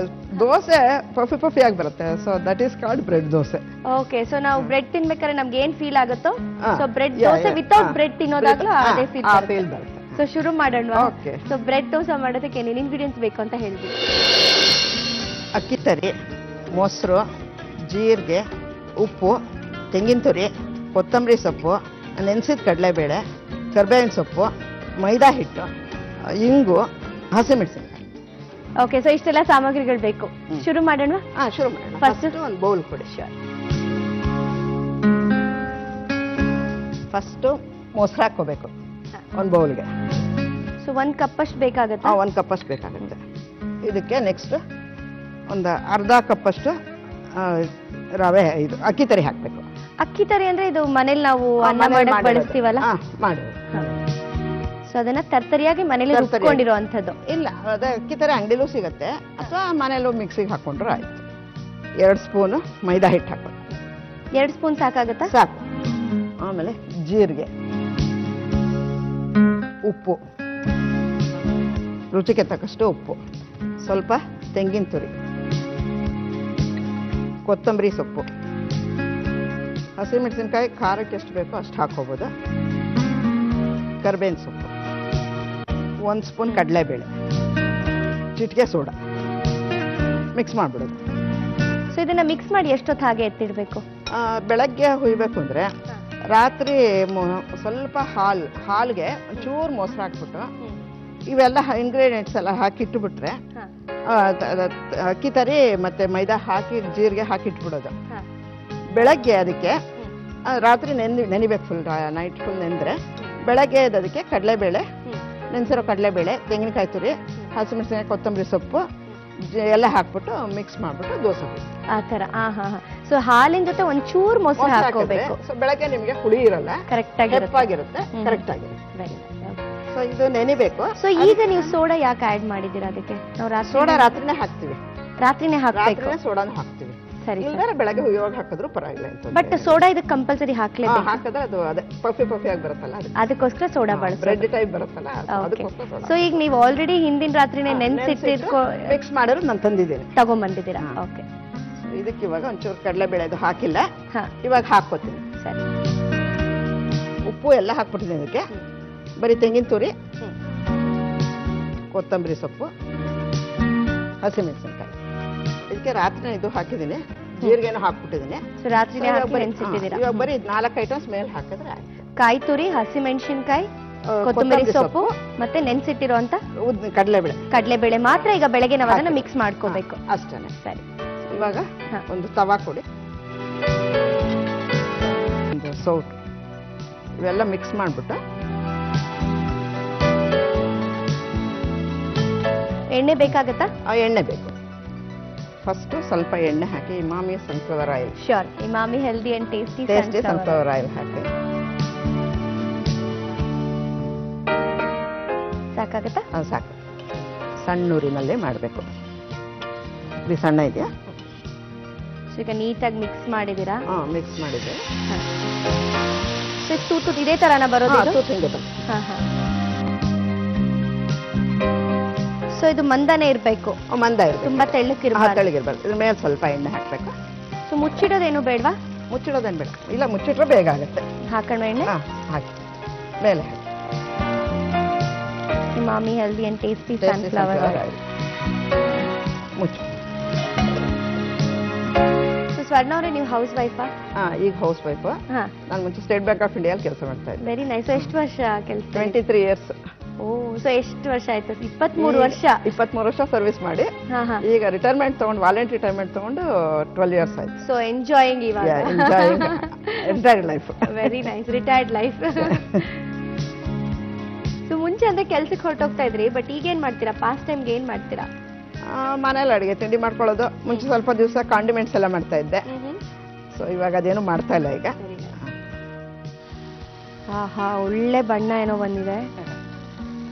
dosa puffy puffy ಆಗಿ ಬರುತ್ತೆ, so that is called bread dosa. Okay, so ನಾವು ಬ್ರೆಡ್ ತಿನ್ಬೇಕಾದ್ರೆ ನಮ್ಗೆ ಏನ್ ಫೀಲ್ ಆಗುತ್ತೋ, so bread Yeah, dosa yeah. Without bread ತಿನ್ನೋದಾಗ್ಲೂ ಅದೇ ಫೀಲ್ ಫೀಲ್ ಬರುತ್ತೆ. ಸೊ ಶುರು ಮಾಡೋಣ. Okay. ಸೊ ಬ್ರೆಡ್ ದೋಸೆ ಮಾಡೋದಕ್ಕೆ ಏನೇನು ಇಂಗ್ರೀಡಿಯೆಂಟ್ಸ್ ಬೇಕು ಅಂತ ಹೇಳ್ಬಿಡಿ. ಅಕ್ಕಿ ತರಿ, ಮೊಸರು, ಜೀರಿಗೆ, ಉಪ್ಪು, ತೆಂಗಿನ ತುರಿ, ಕೊತ್ತಂಬರಿ ಸೊಪ್ಪು, ನೆನೆಸಿದ ಕಡಲೆಬೇಳೆ, ಕರ್ಬೇವಿನ ಸೊಪ್ಪು, ಮೈದಾ ಹಿಟ್ಟು, ಇಂಗು, ಹಸಿಮೆಣಸಿನಕಾಯಿ. ಓಕೆ, ಸೊ ಇಷ್ಟೆಲ್ಲ ಸಾಮಗ್ರಿಗಳು ಬೇಕು. ಶುರು ಮಾಡೋಣ. ಶುರು ಮಾಡೋಣ. First ಒಂದು ಬೌಲ್ ಕೊಡಿ. ಫಸ್ಟ್ ಮೊಸರು ಹಾಕೋಬೇಕು ಒಂದು ಬೌಲ್ಗೆ. ಸೊ 1 ಕಪ್ ಅಷ್ಟು ಬೇಕಾಗುತ್ತೆ. 1 ಕಪ್ ಅಷ್ಟು ಬೇಕಾಗುತ್ತೆ. ಇದಕ್ಕೆ ನೆಕ್ಸ್ಟ್ ಒಂದು ಅರ್ಧ ಕಪ್ ಅಷ್ಟು ರವೆ, ಇದು ಅಕ್ಕಿ ತರಿ ಹಾಕಬೇಕು. ಅಕ್ಕಿ ತರಿ ಅಂದ್ರೆ ಇದು ಮನೇಲಿ ನಾವು ಅನ್ನ ಮಾಡಕ್ ಬಳಸ್ತೀವಲ್ಲ, ಮಾಡಿ. ಸೊ ಅದನ್ನ ತರ್ತರಿಯಾಗಿ ಮನೇಲಿ ರುಬ್ಕೊಂಡಿರುವಂತದ್ದು. ಇಲ್ಲ, ಅದೇ ಅಕ್ಕಿ ತರಿ ಅಂಗಡಿಲೂ ಸಿಗುತ್ತೆ, ಅಥವಾ ಮನೇಲೂ ಮಿಕ್ಸಿಗೆ ಹಾಕೊಂಡ್ರು ಆಯ್ತು. 2 ಸ್ಪೂನ್ ಮೈದಾ ಹಿಟ್ಟು ಹಾಕೋದು. 2 ಸ್ಪೂನ್ ಸಾಕಾಗತ್ತಾ? ಸಾಕು. ಆಮೇಲೆ ಜೀರಿಗೆ, ಉಪ್ಪು, ರುಚಿಗೆ ತಕ್ಕಷ್ಟು ಉಪ್ಪು, ಸ್ವಲ್ಪ ತೆಂಗಿನ ತುರಿ, ಕೊತ್ತಂಬರಿ ಸೊಪ್ಪು, ಹಸಿಮೆಣಸಿನಕಾಯಿ ಖಾರಕ್ಕೆ ಎಷ್ಟು ಬೇಕೋ ಅಷ್ಟು ಹಾಕೋಬೋದು, ಕರ್ಬೇವಿನ ಸೊಪ್ಪು, 1 ಸ್ಪೂನ್ ಕಡಲೆಬೇಳೆ, ಚಿಟಿಕೆ ಸೋಡಾ, ಮಿಕ್ಸ್ ಮಾಡಿಬಿಡೋದು. ಸೊ ಇದನ್ನ ಮಿಕ್ಸ್ ಮಾಡಿ ಎಷ್ಟೊತ್ತು ಹಾಗೆ ಎತ್ತಿಡ್ಬೇಕು? ಬೆಳಗ್ಗೆ ಹುಯ್ಬೇಕು ಅಂದರೆ ರಾತ್ರಿ ಸ್ವಲ್ಪ ಹಾಲ್ಗೆ ಒಂಚೂರು ಮೊಸರು ಹಾಕ್ಬಿಟ್ಟು ಇವೆಲ್ಲ ಇಂಗ್ರೀಡಿಯೆಂಟ್ಸ್ ಎಲ್ಲ ಹಾಕಿಟ್ಬಿಟ್ರೆ ಅಕ್ಕಿ ತರಿ ಮತ್ತೆ ಮೈದಾ ಹಾಕಿ ಜೀರಿಗೆ ಹಾಕಿಟ್ಬಿಡೋದು. ಬೆಳಗ್ಗೆ ಅದಕ್ಕೆ ರಾತ್ರಿ ನೆನಿಬೇಕು, ಫುಲ್ ನೈಟ್ ಫುಲ್ ನೆಂದ್ರೆ ಬೆಳಗ್ಗೆ ಅದಕ್ಕೆ ಕಡಲೆಬೇಳೆ, ನೆನೆಸಿರೋ ಕಡಲೆಬೇಳೆ, ತೆಂಗಿನಕಾಯಿ ತುರಿ, ಹಸಿಮೆಣಸಿನಕಾಯಿ, ಕೊತ್ತಂಬರಿ ಸೊಪ್ಪು ಎಲ್ಲ ಹಾಕ್ಬಿಟ್ಟು ಮಿಕ್ಸ್ ಮಾಡ್ಬಿಟ್ಟು ದೋಸೆ ಆ ತರ. ಸೊ ಹಾಲಿನ ಜೊತೆ ಒಂಚೂರು ಮೊಸರು ಹಾಕೋಬೇಕು. ಸೊ ಬೆಳಗ್ಗೆ ನಿಮಗೆ ಹುಳಿ ಇರಲ್ಲ, ಕರೆಕ್ಟ್ ಆಗಿರುತ್ತೆ. ಕರೆಕ್ಟ್ ಆಗಿರುತ್ತೆ. ಸೊ ಇದು ನೆನಿಬೇಕು. ಸೊ ಈಗ ನೀವು ಸೋಡಾ ಯಾಕೆ ಆಡ್ ಮಾಡಿದ್ದೀರಾ ಅದಕ್ಕೆ? ನಾವು ಸೋಡಾ ರಾತ್ರಿನೇ ಹಾಕ್ತಿವಿ. ರಾತ್ರಿನೇ ಹಾಕ್ಬೇಕು. ಸೋಡಾನು ಹಾಕ್ತಿವಿ. ಸರಿ, ಇಲ್ಲಾಂದ್ರೆ ಬೆಳಗ್ಗೆ ಹುಯ್ಯುವಾಗ ಹಾಕಿದ್ರು ಪರವಾಗಿಲ್ಲ ಅಂತ. ಬಟ್ ಸೋಡಾ ಇದಕ್ಕೆ ಕಂಪಲ್ಸರಿ ಹಾಕ್ಲೇಬೇಕು. ಹಾಕಿದ್ರೆ ಅದು ಅದೇ ಪಫಿ ಪಫಿ ಆಗಿ ಬರುತ್ತಲ್ಲ, ಅದಕ್ಕೋಸ್ಕರ ಸೋಡಾ ಬಳಸಿ. ಬ್ರೆಡ್ ಟೈಪ್ ಬರುತ್ತಲ್ಲ, ಅದಕ್ಕೋಸ್ಕರ ಸೋಡಾ. ಸೊ ಈಗ ನೀವು ಆಲ್ರೆಡಿ ಹಿಂದಿನ ರಾತ್ರಿನೇ ನೆನ್ಸಿಟ್ಟಿಟ್ಕೊ ಮಿಕ್ಸ್ ಮಾಡಿದ್ರೆ ನಾನು ತಂದಿದ್ದೀನಿ, ತಗೊಂಡ್ಬಂದಿದ್ದೀರಾ. ಓಕೆ, ಇದಕ್ಕೆ ಇವಾಗ ಒಂಚೂರು ಕಡಲೆಬೇಳೆ ಅದು ಹಾಕಿಲ್ಲ, ಇವಾಗ ಹಾಕ್ಕೋತೀನಿ. ಸರಿ, ಉಪ್ಪು ಎಲ್ಲ ಹಾಕ್ಬಿಟ್ಟಿದ್ದೀನಿ ಇದಕ್ಕೆ. ಬರೀ ತೆಂಗಿನ ತುರಿ, ಕೊತ್ತಂಬರಿ ಸೊಪ್ಪು, ಹಸಿಮೆಣಸಿನಕಾಯಿ, ಇದಕ್ಕೆ ರಾತ್ರಿ ಇದು ಹಾಕಿದ್ದೀನಿ. ಜೀರಿಗೆನೂ ಹಾಕ್ಬಿಟ್ಟಿದ್ದೀನಿ. ರಾತ್ರಿನೇ ಹಾಕಿ ನೆನ್ಸಿಟ್ಟಿದ್ದೀರಾ. ಇವಾಗ ಬರೀ 4 ಐಟಮ್ಸ್ ಮೇಲೆ ಹಾಕಿದ್ರೆ ಆಯ್ತು. ಕಾಯಿ ತುರಿ, ಹಸಿಮೆಣಸಿನಕಾಯಿ, ಕೊತ್ತಂಬರಿ ಸೊಪ್ಪು ಮತ್ತೆ ನೆನ್ಸಿಟ್ಟಿರುವಂತ ಕಡಲೆಬೇಳೆ ಮಾತ್ರ ಈಗ ಬೆಳಗ್ಗೆ ನಾವು ಅದನ್ನ ಮಿಕ್ಸ್ ಮಾಡ್ಕೋಬೇಕು ಅಷ್ಟೇನೆ. ಸರಿ, ಇವಾಗ ಒಂದು ತವಾ ಕೊಡಿ, ಒಂದು ಸೌಟ್, ಇವೆಲ್ಲ ಮಿಕ್ಸ್ ಮಾಡ್ಬಿಟ್ಟು ಎಣ್ಣೆ ಬೇಕಾಗತ್ತಾ? ಎಣ್ಣೆ ಬೇಕು. ಫಸ್ಟ್ ಸ್ವಲ್ಪ ಎಣ್ಣೆ ಹಾಕಿ, Emami sunflower oil. Sure, Emami healthy and tasty sunflower oil ಹಾಕಿ. ಸಾಕಾಗತ್ತಾ? ಸಾಕು. ಸಣ್ಣ ಊರಿನಲ್ಲೇ ಮಾಡಬೇಕು. ಇದು ಸಣ್ಣ ಇದೆಯಾ? ಈಗ ನೀಟಾಗಿ ಮಿಕ್ಸ್ ಮಾಡಿದ್ದೀರಾ? ಮಿಕ್ಸ್ ಮಾಡಿದ್ದೆ. ತೂತು ಇದೇ ತರನ ಬರೋದು? ಸೊ ಇದು ಮಂದನೇ ಇರಬೇಕು? ಮಂದ ಇರಬೇಕು, ತುಂಬಾ ತೆಳ್ಳಗಿರಬಾರ್ದು. ಇದ್ರ ಮೇಲೆ ಸ್ವಲ್ಪ ಎಣ್ಣೆ ಹಾಕ್ಬೇಕು. ಸೊ ಮುಚ್ಚಿಡೋದೇನು ಬೇಡವಾ? ಮುಚ್ಚಿಡೋದೇನು ಬೇಡ. ಇಲ್ಲ, ಮುಚ್ಚಿಟ್ರೆ ಬೇಗ ಆಗುತ್ತೆ. ಹಾಕೋಣ ಎಣ್ಣೆ? ಹಾಕಿ ಮೇಲೆ ಹಾಕಿ. Emami healthy and tasty sunflower oil ಮುಚ್ಚು. ಸ್ವರ್ಣ ಅವರೇ, ನೀವು ಹೌಸ್ ವೈಫಾ? ಈಗ ಹೌಸ್ ವೈಫ್. ನಾನು ಮುಂಚೆ ಸ್ಟೇಟ್ ಬ್ಯಾಂಕ್ ಆಫ್ ಇಂಡಿಯಾ ಕೆಲಸ ಮಾಡ್ತಾ ಇದ್ದೆ. Very nice. ಎಷ್ಟು ವರ್ಷ ಕೆಲಸ? 23 years. ಓ, ಸೊ ಎಷ್ಟು ವರ್ಷ ಆಯ್ತು? 23 ವರ್ಷ. 23 ವರ್ಷ ಸರ್ವಿಸ್ ಮಾಡಿ ಈಗ ರಿಟೈರ್ಮೆಂಟ್ ತಗೊಂಡು, ವಾಲಂಟರಿ ರಿಟೈರ್ಮೆಂಟ್ ತಗೊಂಡು 12 years ಆಯ್ತು. ಸೊ ಎಂಜಾಯಿಂಗ್ ಇವಾಗ. Retired life. Very nice, retired life. So ಮುಂಚೆ ಅಂದ್ರೆ ಕೆಲ್ಸಕ್ಕೆ ಹೊರಟೋಗ್ತಾ ಇದ್ರಿ, ಬಟ್ ಈಗ ಏನ್ ಮಾಡ್ತೀರಾ? ಪಾಸ್ ಟೈಮ್ಗೆ ಏನ್ ಮಾಡ್ತೀರಾ? ಮನೇಲಿ ಅಡುಗೆ ತಿಂಡಿ ಮಾಡ್ಕೊಳ್ಳೋದು. ಮುಂಚೆ ಸ್ವಲ್ಪ ದಿವಸ ಕಾಂಡಿಮೆಂಟ್ಸ್ ಎಲ್ಲ ಮಾಡ್ತಾ ಇದ್ದೆ. ಸೊ ಇವಾಗ ಅದೇನು ಮಾಡ್ತಾ ಇಲ್ಲ ಈಗ. ಆಹಾ, ಒಳ್ಳೆ ಬಣ್ಣ ಏನೋ ಬಂದಿದೆ.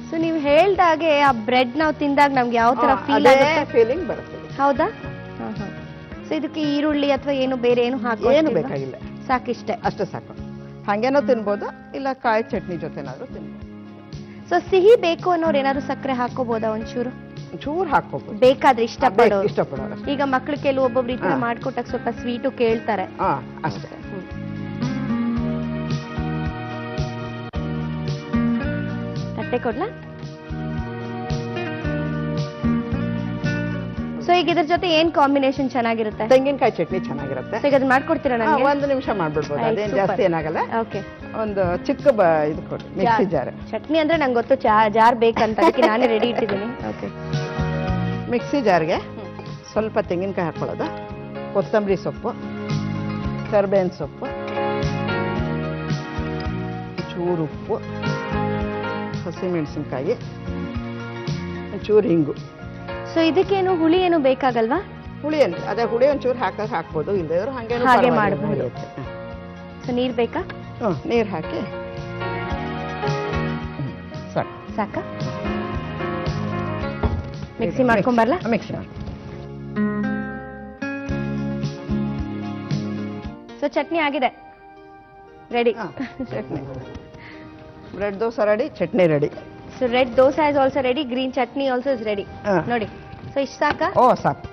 ಸೊ ನೀವು ಹೇಳ್ದಾಗೆ ಆ ಬ್ರೆಡ್ ನಾವು ತಿಂದಾಗ ನಮ್ಗೆ ಯಾವ ತರ ಫೀಲಿಂಗ್ ಬರುತ್ತೆ. ಹೌದಾ? ಸೊ ಇದಕ್ಕೆ ಈರುಳ್ಳಿ ಅಥವಾ ಏನು ಬೇರೆ ಏನು ಏನು ಬೇಕಾಗಿಲ್ಲ, ಸಾಕಿಷ್ಟೇ, ಅಷ್ಟೇ ಸಾಕು. ಹಂಗೇನೋ ತಿನ್ಬೋದು, ಇಲ್ಲ ಕಾಯಿ ಚಟ್ನಿ ಜೊತೆನಾದ್ರೂ ತಿನ್ಬೋದು. ಸೊ ಸಿಹಿ ಬೇಕು ಅನ್ನೋರು ಏನಾದ್ರು ಸಕ್ಕರೆ ಹಾಕೋಬಹುದಾ? ಒಂಚೂರು ಹಾಕೋಬಹುದು, ಬೇಕಾದ್ರೆ ಇಷ್ಟಪಡೋರು. ಈಗ ಮಕ್ಳು ಕೆಲವು ಒಬ್ಬೊಬ್ರು ಈ ತರ ಮಾಡ್ಕೊಟ್ಟಾಗ ಸ್ವಲ್ಪ ಸ್ವೀಟು ಕೇಳ್ತಾರೆ. ಅಷ್ಟೇ. ತಟ್ಟೆ ಕೊಡ್ಲಾ? ಸೊ ಈಗ ಇದ್ರ ಜೊತೆ ಏನ್ ಕಾಂಬಿನೇಷನ್ ಚೆನ್ನಾಗಿರುತ್ತೆ? ತೆಂಗಿನಕಾಯಿ ಚಟ್ನಿ ಚೆನ್ನಾಗಿರುತ್ತೆ. ಈಗ ಅದನ್ನ ಮಾಡ್ಕೊಡ್ತೀರಾ ನನಗೆ? ಒಂದು ನಿಮಿಷ ಮಾಡ್ಬಿಡ್ಬೋದು, ಅದೇನು ಜಾಸ್ತಿ ಏನಾಗಲ್ಲ. ಓಕೆ. ಒಂದು ಚಿಕ್ಕ ಇದು ಕೊಡಿ, ಮಿಕ್ಸಿ ಜಾರ್. ಚಟ್ನಿ ಅಂದ್ರೆ ನಂಗೆ ಗೊತ್ತು ಜಾರ್ ಬೇಕಂತ, ಅದಕ್ಕೆ ನಾನೇ ರೆಡಿ ಇಟ್ಟಿದ್ದೀನಿ. ಓಕೆ. ಮಿಕ್ಸಿ ಜಾರ್ಗೆ ಸ್ವಲ್ಪ ತೆಂಗಿನಕಾಯಿ ಹಾಕೊಳ್ಳೋದು, ಕೊತ್ತಂಬರಿ ಸೊಪ್ಪು, ಕರಿಬೇವಿನ ಸೊಪ್ಪು, ಚೂರು ಉಪ್ಪು, ಹಸಿಮೆಣಸಿನ್ಕಾಯಿ, ಒಂಚೂರು ಹಿಂಗು. ಸೊ ಇದಕ್ಕೇನು ಹುಳಿ ಏನು ಬೇಕಾಗಲ್ವಾ? ಹುಳಿ ಅದೇ ಹುಳಿ ಒಂಚೂರು ಹಾಕ್ಬೋದು, ಇಲ್ಲದಿದ್ರು ಹಾಗೆ ಮಾಡಬಹುದು. ಸೊ ನೀರ್ ಬೇಕಾ? ನೀರು ಹಾಕಿ ಸಾಕ? ಮಿಕ್ಸಿ ಮಾಡ್ಕೊಂಬರ್ಲಾ? ಮಿಕ್ಸಿ ಮಾಡಿ. ಸೊ ಚಟ್ನಿ ಆಗಿದೆ, ready. Chutney, bread dosa ready, chutney ready. So red dosa is also ready, green chutney also is ready. ನೋಡಿ, ಸೊ ಇಷ್ಟು ಸಾಕಾ? ಸಾಕು.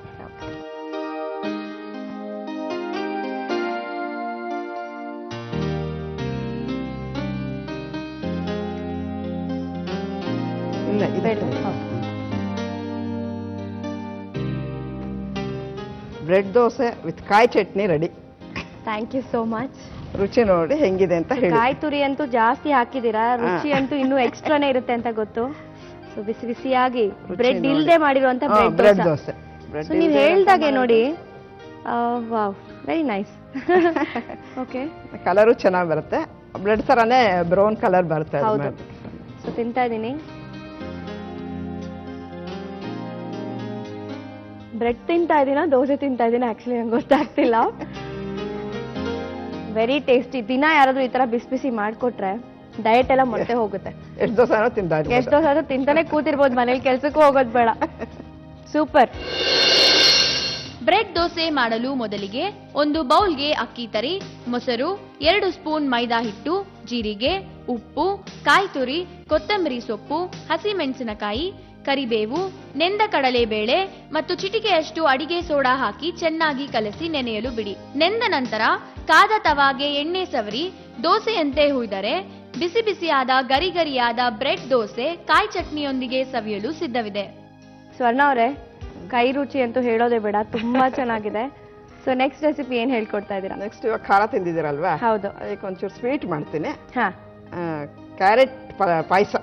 ಇಲ್ಲ ಬ್ರೆಡ್ ದೋಸೆ ವಿತ್ ಕಾಯಿ chutney ready. Thank you so much. ರುಚಿ ನೋಡಿ ಹೆಂಗಿದೆ ಅಂತ ಹೇಳಿ. ಕಾಯಿ ತುರಿ ಅಂತೂ ಜಾಸ್ತಿ ಹಾಕಿದೀರಾ, ರುಚಿ ಅಂತೂ ಇನ್ನೂ ಎಕ್ಸ್ಟ್ರಾನೇ ಇರುತ್ತೆ ಅಂತ ಗೊತ್ತು. ಸೊ ಬಿಸಿ ಬಿಸಿಯಾಗಿ ಬ್ರೆಡ್ ಇಲ್ದೆ ಮಾಡಿರುವಂತ ಬ್ರೆಡ್ ದೋಸೆ. ಸೊ ನೀವು ಹೇಳ್ದಾಗೆ ನೋಡಿ, wow, very nice. Okay. Colour ಚೆನ್ನಾಗಿ ಬರುತ್ತೆ, ಬ್ರೆಡ್ ತರಾನೇ ಬ್ರೌನ್ ಕಲರ್ ಬರುತ್ತೆ. ಹೌದು. ಸೊ ತಿಂತಾ ಇದ್ದೀನಿ. ಬ್ರೆಡ್ ತಿಂತಾ ಇದೀನಾ ದೋಸೆ ತಿಂತಾ ಇದೀನಾ ಆಕ್ಚುಲಿ ನಂಗೆ ಗೊತ್ತಾಗ್ತಿಲ್ಲ. Very tasty. ದಿನ ಯಾರಾದ್ರೂ ಈ ತರ ಬಿಸಿ ಬಿಸಿ ಮಾಡ್ಕೊಟ್ರೆ ಡಯಟ್ ಎಲ್ಲ ಮತ್ತೆ ಹೋಗುತ್ತೆ. ಎಷ್ಟು ದೋಸೆ ತಿಂತಾನೆ ಕೂತಿರ್ಬೋದು, ಮನೇಲಿ ಕೆಲ್ಸಕ್ಕೂ ಹೋಗೋದು ಬೇಡ. ಸೂಪರ್. ಬ್ರೆಡ್ ದೋಸೆ ಮಾಡಲು ಮೊದಲಿಗೆ ಒಂದು ಬೌಲ್ಗೆ ಅಕ್ಕಿ ತರಿ, ಮೊಸರು, 2 ಸ್ಪೂನ್ ಮೈದಾ ಹಿಟ್ಟು, ಜೀರಿಗೆ, ಉಪ್ಪು, ಕಾಯಿ ತುರಿ, ಕೊತ್ತಂಬರಿ ಸೊಪ್ಪು, ಹಸಿಮೆಣಸಿನಕಾಯಿ, ಕರಿಬೇವು, ನೆಂದ ಕಡಲೆಬೇಳೆ ಮತ್ತು ಚಿಟಿಕೆಯಷ್ಟು ಅಡಿಗೆ ಸೋಡಾ ಹಾಕಿ ಚೆನ್ನಾಗಿ ಕಲಸಿ ನೆನೆಯಲು ಬಿಡಿ. ನೆಂದ ನಂತರ ಕಾದ ತವಾಗೆ ಎಣ್ಣೆ ಸವರಿ ದೋಸೆಯಂತೆ ಹುಯ್ದರೆ ಬಿಸಿ ಬಿಸಿಯಾದ ಗರಿ ಗರಿಯಾದ ಬ್ರೆಡ್ ದೋಸೆ ಕಾಯಿ ಚಟ್ನಿಯೊಂದಿಗೆ ಸವಿಯಲು ಸಿದ್ಧವಿದೆ. ಸ್ವರ್ಣ ಅವರೇ, ಕೈ ರುಚಿ ಅಂತೂ ಹೇಳೋದೇ ಬೇಡ, ತುಂಬಾ ಚೆನ್ನಾಗಿದೆ. ಸೊ ನೆಕ್ಸ್ಟ್ ರೆಸಿಪಿ ಏನ್ ಹೇಳ್ಕೊಡ್ತಾ ಇದ್ದೀರಾ? ನೆಕ್ಸ್ಟ್ ಇವಾಗ ಖಾರ ತಿಂದಿದ್ದೀರಲ್ವಾ? ಹೌದು. ಅದಕ್ಕೆ ಒಂಚೂರು ಸ್ವೀಟ್ ಮಾಡ್ತೀನಿ. ಕ್ಯಾರೆಟ್ ಪಾಯಸ.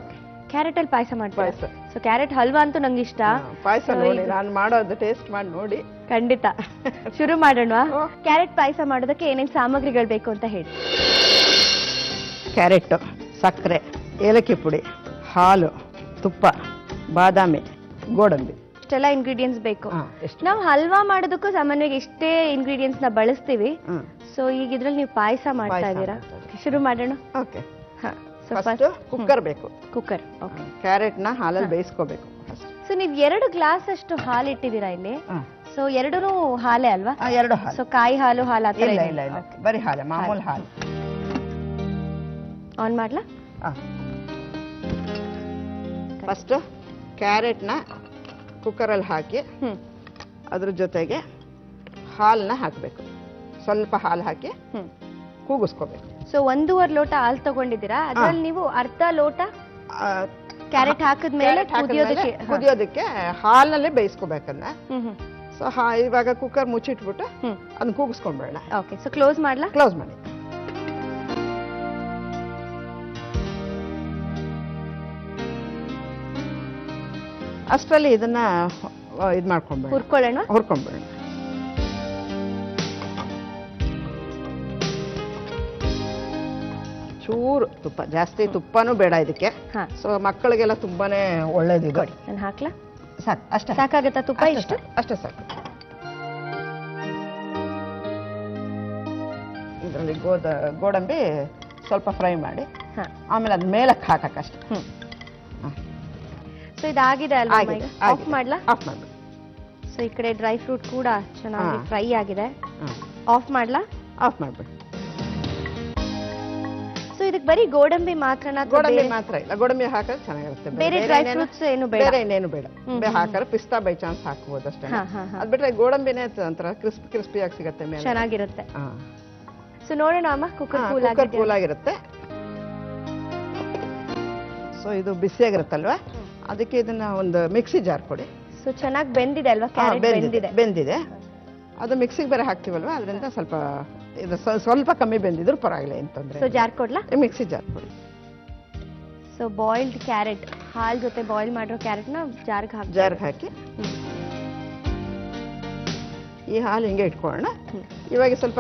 ಕ್ಯಾರೆಟ್ ಅಲ್ಲಿ ಪಾಯಸ ಮಾಡ್ತೀರಾ? ಸೊ ಕ್ಯಾರೆಟ್ ಹಲ್ವಾ ಅಂತೂ ನಂಗೆ ಇಷ್ಟ. ಪಾಯಸ ನೋಡಿ, ನಾನು ಮಾಡೋದು ಟೇಸ್ಟ್ ಮಾಡಿ ನೋಡಿ. ಖಂಡಿತ. ಶುರು ಮಾಡೋಣ. ಕ್ಯಾರೆಟ್ ಪಾಯಸ ಮಾಡೋದಕ್ಕೆ ಏನೇನು ಸಾಮಗ್ರಿಗಳು ಬೇಕು ಅಂತ ಹೇಳಿ. ಕ್ಯಾರೆಟ್, ಸಕ್ಕರೆ, ಏಲಕ್ಕಿ ಪುಡಿ, ಹಾಲು, ತುಪ್ಪ, ಬಾದಾಮಿ, ಗೋಡಂಬಿ, ಇಷ್ಟೆಲ್ಲ ಇಂಗ್ರೀಡಿಯೆಂಟ್ಸ್ ಬೇಕು. ನಾವು ಹಲ್ವಾ ಮಾಡೋದಕ್ಕೂ ಸಾಮಾನ್ಯವಾಗಿ ಇಷ್ಟೇ ಇಂಗ್ರೀಡಿಯೆಂಟ್ಸ್ ನ ಬಳಸ್ತೀವಿ. ಸೊ ಈಗ ಇದ್ರಲ್ಲಿ ನೀವು ಪಾಯಸ ಮಾಡ್ತಾ ಇದ್ದೀರಾ, ಶುರು ಮಾಡೋಣ. ಓಕೆ. ಕುಕ್ಕರ್ ಬೇಕು. ಕುಕ್ಕರ್. ಕ್ಯಾರೆಟ್ ನ ಹಾಲಲ್ಲಿ ಬೇಯಿಸ್ಕೋಬೇಕು. ಸೊ ನೀವು 2 ಗ್ಲಾಸ್ ಅಷ್ಟು ಹಾಲು ಇಟ್ಟಿದ್ದೀರಾ ಇಲ್ಲಿ. ಸೊ 2 ಹಾಲೇ ಅಲ್ವಾ? 2 ಹಾಲು. ಸೊ ಕಾಯಿ ಹಾಲು ಆ ಥರ ಇಲ್ಲ ಇಲ್ಲ ಇಲ್ಲ, ಬರೀ ಹಾಲು, ಮಾಮೂಲು ಹಾಲು. ಆನ್ ಮಾಡ್ಲಾ? ಫಸ್ಟ್ ಕ್ಯಾರೆಟ್ ನ ಕುಕ್ಕರಲ್ಲಿ ಹಾಕಿ ಅದ್ರ ಜೊತೆಗೆ ಹಾಲನ್ನ ಹಾಕಬೇಕು. ಸ್ವಲ್ಪ ಹಾಲು ಹಾಕಿ ಕೂಗಿಸ್ಕೋಬೇಕು. ಸೊ 1.5 ಲೋಟ ಹಾಲು ತಗೊಂಡಿದ್ದೀರಾ, ಅದ್ರಲ್ಲಿ ನೀವು ಅರ್ಧ ಲೋಟ ಕ್ಯಾರೆಟ್ ಹಾಕಿದ್ಮೇಲೆ ಕುದಿಯೋದಕ್ಕೆ ಹಾಲಿನಲ್ಲೇ ಬೇಯಿಸ್ಕೋಬೇಕನ್ನ. ಸೊ ಇವಾಗ ಕುಕ್ಕರ್ ಮುಚ್ಚಿಟ್ಬಿಟ್ಟು ಅದನ್ನ ಕೂಗಿಸ್ಕೊಂಡ್ಬೇಡ. ಓಕೆ. ಸೊ ಕ್ಲೋಸ್ ಮಾಡ್ಲಾ? ಕ್ಲೋಸ್ ಮಾಡಿ. ಅಷ್ಟರಲ್ಲಿ ಇದನ್ನ ಇದು ಮಾಡ್ಕೊಂಡ್ಬೇಡ, ಹುರ್ಕೊಂಡ್ಬೇಡ. ಚೂರು ತುಪ್ಪ, ಜಾಸ್ತಿ ತುಪ್ಪನೂ ಬೇಡ ಇದಕ್ಕೆ. ಸೊ ಮಕ್ಕಳಿಗೆಲ್ಲ ತುಂಬಾನೇ ಒಳ್ಳೇದಿದೆ. ನಾನು ಹಾಕ್ಲಾ? ಸಾಕು, ಅಷ್ಟೇ ಸಾಕಾಗತ್ತಾ ತುಪ್ಪ? ಇಷ್ಟು ಅಷ್ಟೇ ಸಾಕು. ಇದರಲ್ಲಿ ಗೋಡಂಬಿ ಸ್ವಲ್ಪ ಫ್ರೈ ಮಾಡಿ ಆಮೇಲೆ ಅದ್ ಮೇಲಕ್ಕೆ ಹಾಕಕ್ಕಷ್ಟೇ. ಸೊ ಇದಾಗಿದೆ ಅಲ್ವಾ? ಆಫ್ ಮಾಡ್ಲಾ? ಆಫ್ ಮಾಡಿ. ಸೊ ಈ ಕಡೆ ಡ್ರೈ ಫ್ರೂಟ್ ಕೂಡ ಚೆನ್ನಾಗಿ ಫ್ರೈ ಆಗಿದೆ. ಆಫ್ ಮಾಡ್ಲಾ? ಆಫ್ ಮಾಡ್ಬಿಡಿ. ಸೊ ಇದಕ್ಕೆ ಬರೀ ಗೋಡಂಬಿ ಮಾತ್ರನಾ? ಗೋಡಂಬಿ ಮಾತ್ರ ಇಲ್ಲ, ಗೋಡಂಬಿ ಹಾಕಿದ್ರೆ ಚೆನ್ನಾಗಿರುತ್ತೆ. ಬೇರೆ ಡ್ರೈ ಫ್ರೂಟ್ಸ್ ಏನು ಬೇಡ? ಬೇರೆ ಇನ್ನೇನು ಬೇಡ. ಹಾಕಿದ್ರೆ ಪಿಸ್ತಾ ಬೈ ಚಾನ್ಸ್ ಹಾಕ್ಬೋದು ಅಷ್ಟೇ. ಅದ್ ಬಿಟ್ರೆ ಗೋಡಂಬಿನೇ ಒಂಥರ ಕ್ರಿಸ್ಪಿಯಾಗಿ ಸಿಗುತ್ತೆ ಮೇಲೆ, ಚೆನ್ನಾಗಿರುತ್ತೆ. ಸೊ ನೋಡೋಣ ಅಮ್ಮ. ಕುಕ್ಕರ್ ಕೂಲ್ ಆಗಿರುತ್ತೆ. ಸೊ ಇದು ಬಿಸಿಯಾಗಿರುತ್ತಲ್ವಾ, ಅದಕ್ಕೆ ಇದನ್ನ ಒಂದು ಮಿಕ್ಸಿ ಜಾರ್ ಕೊಡಿ. ಸೊ ಚೆನ್ನಾಗಿ ಬೆಂದಿದೆ ಅಲ್ವಾ? ಕ್ಯಾರೆಟ್ ಬೆಂದಿದೆ. ಅದು ಮಿಕ್ಸಿಗೆ ಬೇರೆ ಹಾಕ್ತೀವಲ್ವಾ, ಅದರಿಂದ ಸ್ವಲ್ಪ ಇದು ಸ್ವಲ್ಪ ಕಮ್ಮಿ ಬೆಂದಿದ್ರು ಪರವಾಗಿಲ್ಲ, ಏನ್ ತೊಂದ್ರೆ. ಸೊ ಜಾರ್ ಕೊಡ್ಲಾ? ಮಿಕ್ಸಿ ಜಾರ್ ಕೊಡಿ. ಸೊ ಬಾಯ್ಲ್ಡ್ ಕ್ಯಾರೆಟ್, ಹಾಲ್ ಜೊತೆ ಬಾಯ್ಲ್ ಮಾಡಿರೋ ಕ್ಯಾರೆಟ್ನ ಜಾರ್ಗೆ ಹಾಕಿ ಈ ಹಾಲು ಹಿಂಗೆ ಇಟ್ಕೊಳ್ಳೋಣ. ಇವಾಗ ಸ್ವಲ್ಪ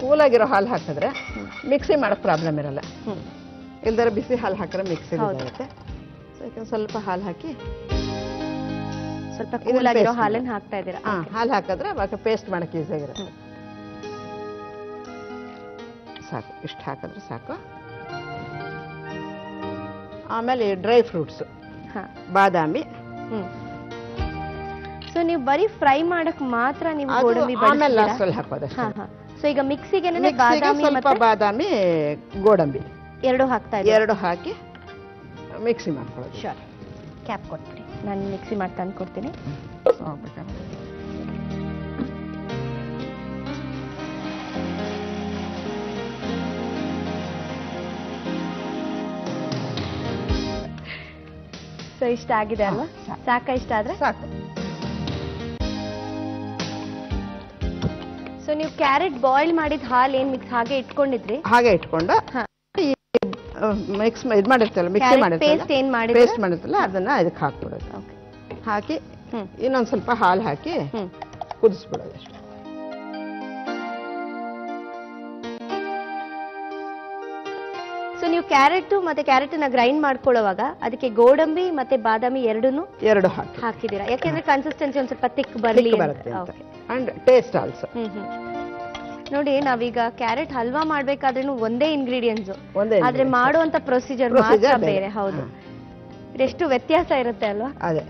ಕೂಲಾಗಿರೋ ಹಾಲು ಹಾಕಿದ್ರೆ ಮಿಕ್ಸಿ ಮಾಡೋಕೆ ಪ್ರಾಬ್ಲಮ್ ಇರಲ್ಲ. ಇಲ್ದಾರ ಬಿಸಿ ಹಾಲು ಹಾಕಿದ್ರೆ ಮಿಕ್ಸಿ ಆಗುತ್ತೆ. ಸೊ ಇದಕ್ಕೆ ಸ್ವಲ್ಪ ಹಾಲು ಹಾಕಿ, ಸ್ವಲ್ಪ ಕೂಲಾಗಿರೋ ಹಾಲನ್ನು ಹಾಕ್ತಾ ಇದ್ದೀರಾ? ಹಾಲು ಹಾಕಿದ್ರೆ ಅವಾಗ ಪೇಸ್ಟ್ ಮಾಡಕ್ಕೆ ಈಸಿ ಆಗಿರುತ್ತೆ. ಸಾಕು, ಇಷ್ಟು ಹಾಕಿದ್ರೆ ಸಾಕು. ಆಮೇಲೆ ಡ್ರೈ ಫ್ರೂಟ್ಸ್, ಬಾದಾಮಿ. ಸೊ ನೀವು ಬರೀ ಫ್ರೈ ಮಾಡಕ್ ಮಾತ್ರ ನೀವು ಗೋಡಂಬಿ ಆಮೇಲೆ ಲಾಸ್ಟಲ್ಲಿ ಹಾಕೋದಷ್ಟೇ. ಸೊ ಈಗ ಮಿಕ್ಸಿಗೆ ಬಾದಾಮಿ ಸ್ವಲ್ಪ ಬಾದಾಮಿ, ಗೋಡಂಬಿ ಎರಡು ಹಾಕ್ತಾ ಇದ್ದೀರಾ? ಎರಡು ಹಾಕಿ ಮಿಕ್ಸಿ ಮಾಡ್ಕೊಳ್ಳೋದು. ಶೋರ್. ಕ್ಯಾಪ್ ಕೊಟ್ಬಿಡಿ, ನಾನು ಮಿಕ್ಸಿ ಮಾಡಿ ತಂದು ಕೊಡ್ತೀನಿ. ಸೊ ಇಷ್ಟ ಆಗಿದೆ ಅಲ್ವಾ? ಸಾಕಾ? ಇಷ್ಟ ಆದ್ರೆ ಸಾಕು. ಸೊ ನೀವು ಕ್ಯಾರೆಟ್ ಬಾಯ್ಲ್ ಮಾಡಿದ ಹಾಲು ಏನ್ ಮಿಕ್ಸ್ ಹಾಗೆ ಇಟ್ಕೊಂಡಿದ್ರಿ? ಹಾಗೆ ಇಟ್ಕೊಂಡು ಮಿಕ್ಸ್ ಇದು ಮಾಡಿರ್ತಲ್ಲ, ಮಿಕ್ಸಿ ಮಾಡಿರ್ತಲ್ಲ, ಪೇಸ್ಟ್ ಮಾಡಿರ್ತಲ್ಲ, ಅದನ್ನ ಇದಕ್ಕೆ ಹಾಕ್ಬಿಡೋದು. ಹಾಕಿ ಇನ್ನೊಂದು ಸ್ವಲ್ಪ ಹಾಲು ಹಾಕಿ ಕುದಿಸ್ಬಿಡೋದು ಅಷ್ಟೇ. ಸೊ ನೀವು ಕ್ಯಾರೆಟ್ ಮತ್ತೆ ಕ್ಯಾರೆಟ್ನ ಗ್ರೈಂಡ್ ಮಾಡ್ಕೊಳ್ಳುವಾಗ ಅದಕ್ಕೆ ಗೋಡಂಬಿ ಮತ್ತೆ ಬಾದಾಮಿ ಎರಡು ಹಾಕಿದ್ದೀರಾ? ಯಾಕೆಂದ್ರೆ ಕನ್ಸಿಸ್ಟೆನ್ಸಿ ಒಂದ್ ಸ್ವಲ್ಪ ತಿಕ್ ಬರಲಿ ಅಂಡ್ ಟೇಸ್ಟ್ ಆಲ್ಸೋ. ನೋಡಿ, ನಾವೀಗ ಕ್ಯಾರೆಟ್ ಹಲ್ವಾ ಮಾಡ್ಬೇಕಾದ್ರೂ ಒಂದೇ ಇಂಗ್ರೀಡಿಯೆಂಟ್ಸ್, ಆದ್ರೆ ಮಾಡುವಂತ ಪ್ರೊಸೀಜರ್ ಬೇರೆ. ಹೌದು, ಎಷ್ಟು ವ್ಯತ್ಯಾಸ ಇರುತ್ತೆ ಅಲ್ವಾ? ಅದೇ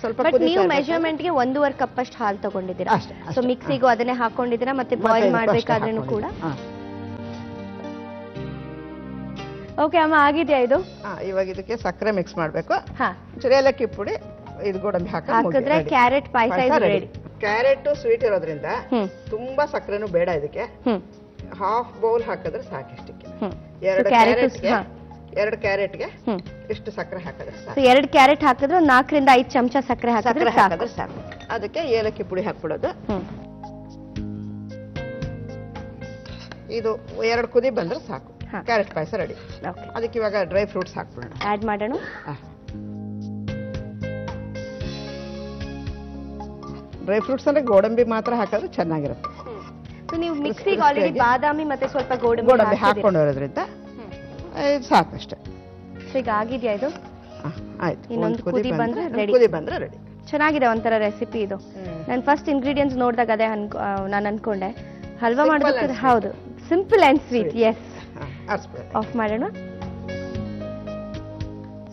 ಸ್ವಲ್ಪ. ಬಟ್ ನೀವು ಮೆಜರ್ಮೆಂಟ್ ಗೆ 1.5 ಕಪ್ ಅಷ್ಟು ಹಾಲು ತಗೊಂಡಿದ್ದೀರಾ. ಸೊ ಮಿಕ್ಸಿಗೂ ಅದನ್ನೇ ಹಾಕೊಂಡಿದ್ದೀರಾ, ಮತ್ತೆ ಬಾಯ್ಲ್ ಮಾಡ್ಬೇಕಾದ್ರೂ ಕೂಡ. ಓಕೆ ಅಮ್ಮ, ಆಗಿದೆಯಾ ಇದು? ಇವಾಗ ಇದಕ್ಕೆ ಸಕ್ಕರೆ ಮಿಕ್ಸ್ ಮಾಡ್ಬೇಕು. ಏಲಕ್ಕಿ ಪುಡಿ, ಇದು ಗೋಡಂಬಿ ಹಾಕಿದ್ರೆ ಕ್ಯಾರೆಟ್ ಪಾಯಸ ರೆಡಿ. ಕ್ಯಾರೆಟ್ ಸ್ವೀಟ್ ಇರೋದ್ರಿಂದ ತುಂಬಾ ಸಕ್ಕರೆನೂ ಬೇಡ ಇದಕ್ಕೆ. ಹಾಫ್ ಬೌಲ್ ಹಾಕಿದ್ರೆ ಸಾಕಿಷ್ಟಕ್ಕೆ. ಎರಡು ಕ್ಯಾರೆಟ್ಗೆ ಇಷ್ಟು ಸಕ್ಕರೆ ಹಾಕಿದ್ರೆ ಸಾಕು. 2 ಕ್ಯಾರೆಟ್ ಹಾಕಿದ್ರೆ 4 ರಿಂದ 5 ಚಮಚ ಸಕ್ಕರೆ ಹಾಕಿದ್ರೆ ಸಾಕು. ಅದಕ್ಕೆ ಏಲಕ್ಕಿ ಪುಡಿ ಹಾಕ್ಬಿಡೋದು. ಇದು 2 ಕುದಿ ಬಂದ್ರೆ ಸಾಕು, ಕ್ಯಾರೆಟ್ ಪಾಯಸ ರೆಡಿ. ಅದಕ್ಕೆ ಇವಾಗ ಡ್ರೈ ಫ್ರೂಟ್ಸ್ ಹಾಕ್ಬಿಡೋಣ. ಆಡ್ ಮಾಡೋಣ. ಡ್ರೈ ಫ್ರೂಟ್ಸ್ ಅಂದ್ರೆ ಗೋಡಂಬಿ ಮಾತ್ರ ಹಾಕಿದ್ರೆ ಚೆನ್ನಾಗಿರುತ್ತೆ. ನೀವು ಮಿಕ್ಸಿಗೆ ಆಲ್ರೆಡಿ ಬಾದಾಮಿ ಮತ್ತೆ ಸ್ವಲ್ಪ ಗೋಡಂಬಿ ಹಾಕೊಂಡಿರೋದ್ರಿಂದ ಇದು ಸಾಕಷ್ಟೇ. ಈಗ ಆಗಿದೆಯಾ ಇದು? ಆಯ್ತು, ಇನ್ನೊಂದು ಕುದಿ ಬಂದ್ರೆ ರೆಡಿ. ಚೆನ್ನಾಗಿದೆ ಒಂಥರ ರೆಸಿಪಿ ಇದು. ನಾನು ಫಸ್ಟ್ ಇಂಗ್ರೀಡಿಯೆಂಟ್ಸ್ ನೋಡಿದಾಗ ಅದೇ ನಾನು ಅನ್ಕೊಂಡೆ ಹಲ್ವಾ ಮಾಡ್ಬೇಕಾದ್ರೆ. ಹೌದು, simple and sweet. Yes, off ಮಾಡೋಣ.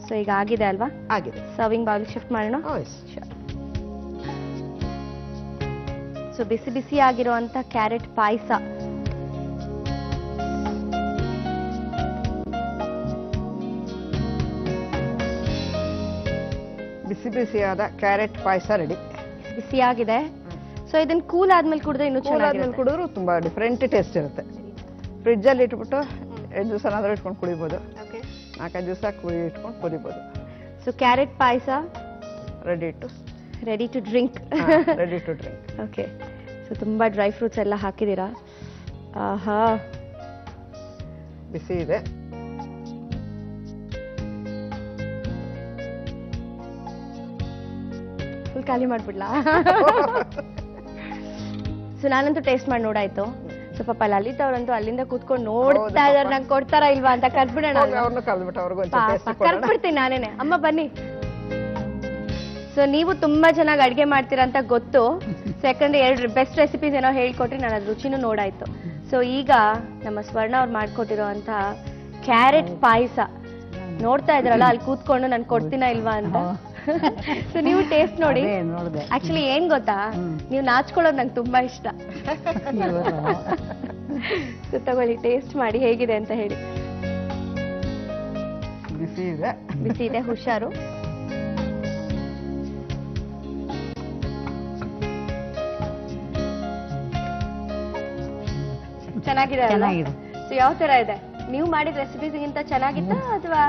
ಸೊ ಈಗ ಆಗಿದೆ ಅಲ್ವಾ? ಆಗಿದೆ. ಸರ್ವಿಂಗ್ ಬೌಲ್ ಶಿಫ್ಟ್ ಮಾಡೋಣ. ಸೊ ಬಿಸಿ ಬಿಸಿ ಆಗಿರುವಂತ ಕ್ಯಾರೆಟ್ ಪಾಯಸ. ಬಿಸಿ ಬಿಸಿಯಾದ ಕ್ಯಾರೆಟ್ ಪಾಯಸ ರೆಡಿ. ಬಿಸಿಯಾಗಿದೆ. ಸೊ ಇದನ್ನ ಕೂಲ್ ಆದ್ಮೇಲೆ ಕುಡಿದ್ರೆ ಇನ್ನೂ ಚೆನ್ನಾಗಿ ಕುಡಿದ್ರು ತುಂಬಾ ಡಿಫ್ರೆಂಟ್ ಟೇಸ್ಟ್ ಇರುತ್ತೆ. ಫ್ರಿಡ್ಜ್ ಅಲ್ಲಿ ಇಟ್ಬಿಟ್ಟು 2 ದಿವಸನಾದ್ರೂ ಇಟ್ಕೊಂಡು ಕುಡಿಬಹುದು, 4-5 ದಿವಸ ಇಟ್ಕೊಂಡು ಕುಡಿಬಹುದು. ಸೊ ಕ್ಯಾರೆಟ್ ಪಾಯಸ ready to drink. Okay. So ತುಂಬಾ ಡ್ರೈ ಫ್ರೂಟ್ಸ್ ಎಲ್ಲ ಹಾಕಿದೀರಾ. ಆಹಾ, ಬಿಸಿ ಇದೆ. ಫುಲ್ ಖಾಲಿ ಮಾಡ್ಬಿಡ್ಲಾ? ಸೊ ನಾನಂತೂ ಟೇಸ್ಟ್ ಮಾಡಿ ನೋಡಾಯ್ತು. ಸೊ ಪಾಪ ಲಲಿತ್ ಅವ್ರಂತೂ ಅಲ್ಲಿಂದ ಕೂತ್ಕೊಂಡು ನೋಡ್ತಾ ಇದಾರೆ ನಂಗೆ ಕೊಡ್ತಾರಾ ಇಲ್ವಾ ಅಂತ ಕರ್ಬಿಡೋಣ ಅವ್ರನ್ನ ಕಲ್ಬಿಟ್ಟು ಅವ್ರಿಗೂ ಕರ್ಬಿಡ್ತೀನಿ ನಾನೇನೆ. ಅಮ್ಮ ಬನ್ನಿ. ಸೊ ನೀವು ತುಂಬಾ ಚೆನ್ನಾಗಿ ಅಡ್ಗೆ ಮಾಡ್ತೀರಾ ಅಂತ ಗೊತ್ತು. ಯಾಕಂದ್ರೆ 2 ಬೆಸ್ಟ್ ರೆಸಿಪೀಸ್ ಏನೋ ಹೇಳ್ಕೊಟ್ರಿ, ನಾನು ಅದ್ ರುಚಿನೂ ನೋಡಾಯ್ತು. ಸೊ ಈಗ ನಮ್ಮ ಸ್ವರ್ಣ ಅವ್ರು ಮಾಡ್ಕೊಟ್ಟಿರೋ ಅಂತ ಕ್ಯಾರೆಟ್ ಪಾಯಸ ನೋಡ್ತಾ ಇದ್ರಲ್ಲ, ಅಲ್ಲಿ ಕೂತ್ಕೊಂಡು ನಾನು ಕೊಡ್ತೀನಾ ಇಲ್ವಾ ಅಂತ. ಸೊ ನೀವು ಟೇಸ್ಟ್ ನೋಡಿ. ಆಕ್ಚುಲಿ ಏನ್ ಗೊತ್ತಾ, ನೀವು ನಾಚ್ಕೊಳ್ಳೋದು ನಂಗೆ ತುಂಬಾ ಇಷ್ಟ. ಸೊ ತಗೊಳ್ಳಿ, ಟೇಸ್ಟ್ ಮಾಡಿ ಹೇಗಿದೆ ಅಂತ ಹೇಳಿ. ಬಿಸಿ ಇದೆ, ಹುಷಾರು. ಚೆನ್ನಾಗಿದೆ. ಸೊ ಯಾವ ತರ ಇದೆ? ನೀವು ಮಾಡಿದ ರೆಸಿಪೀಸ್ಗಿಂತ ಚೆನ್ನಾಗಿತ್ತ ಅಥವಾ?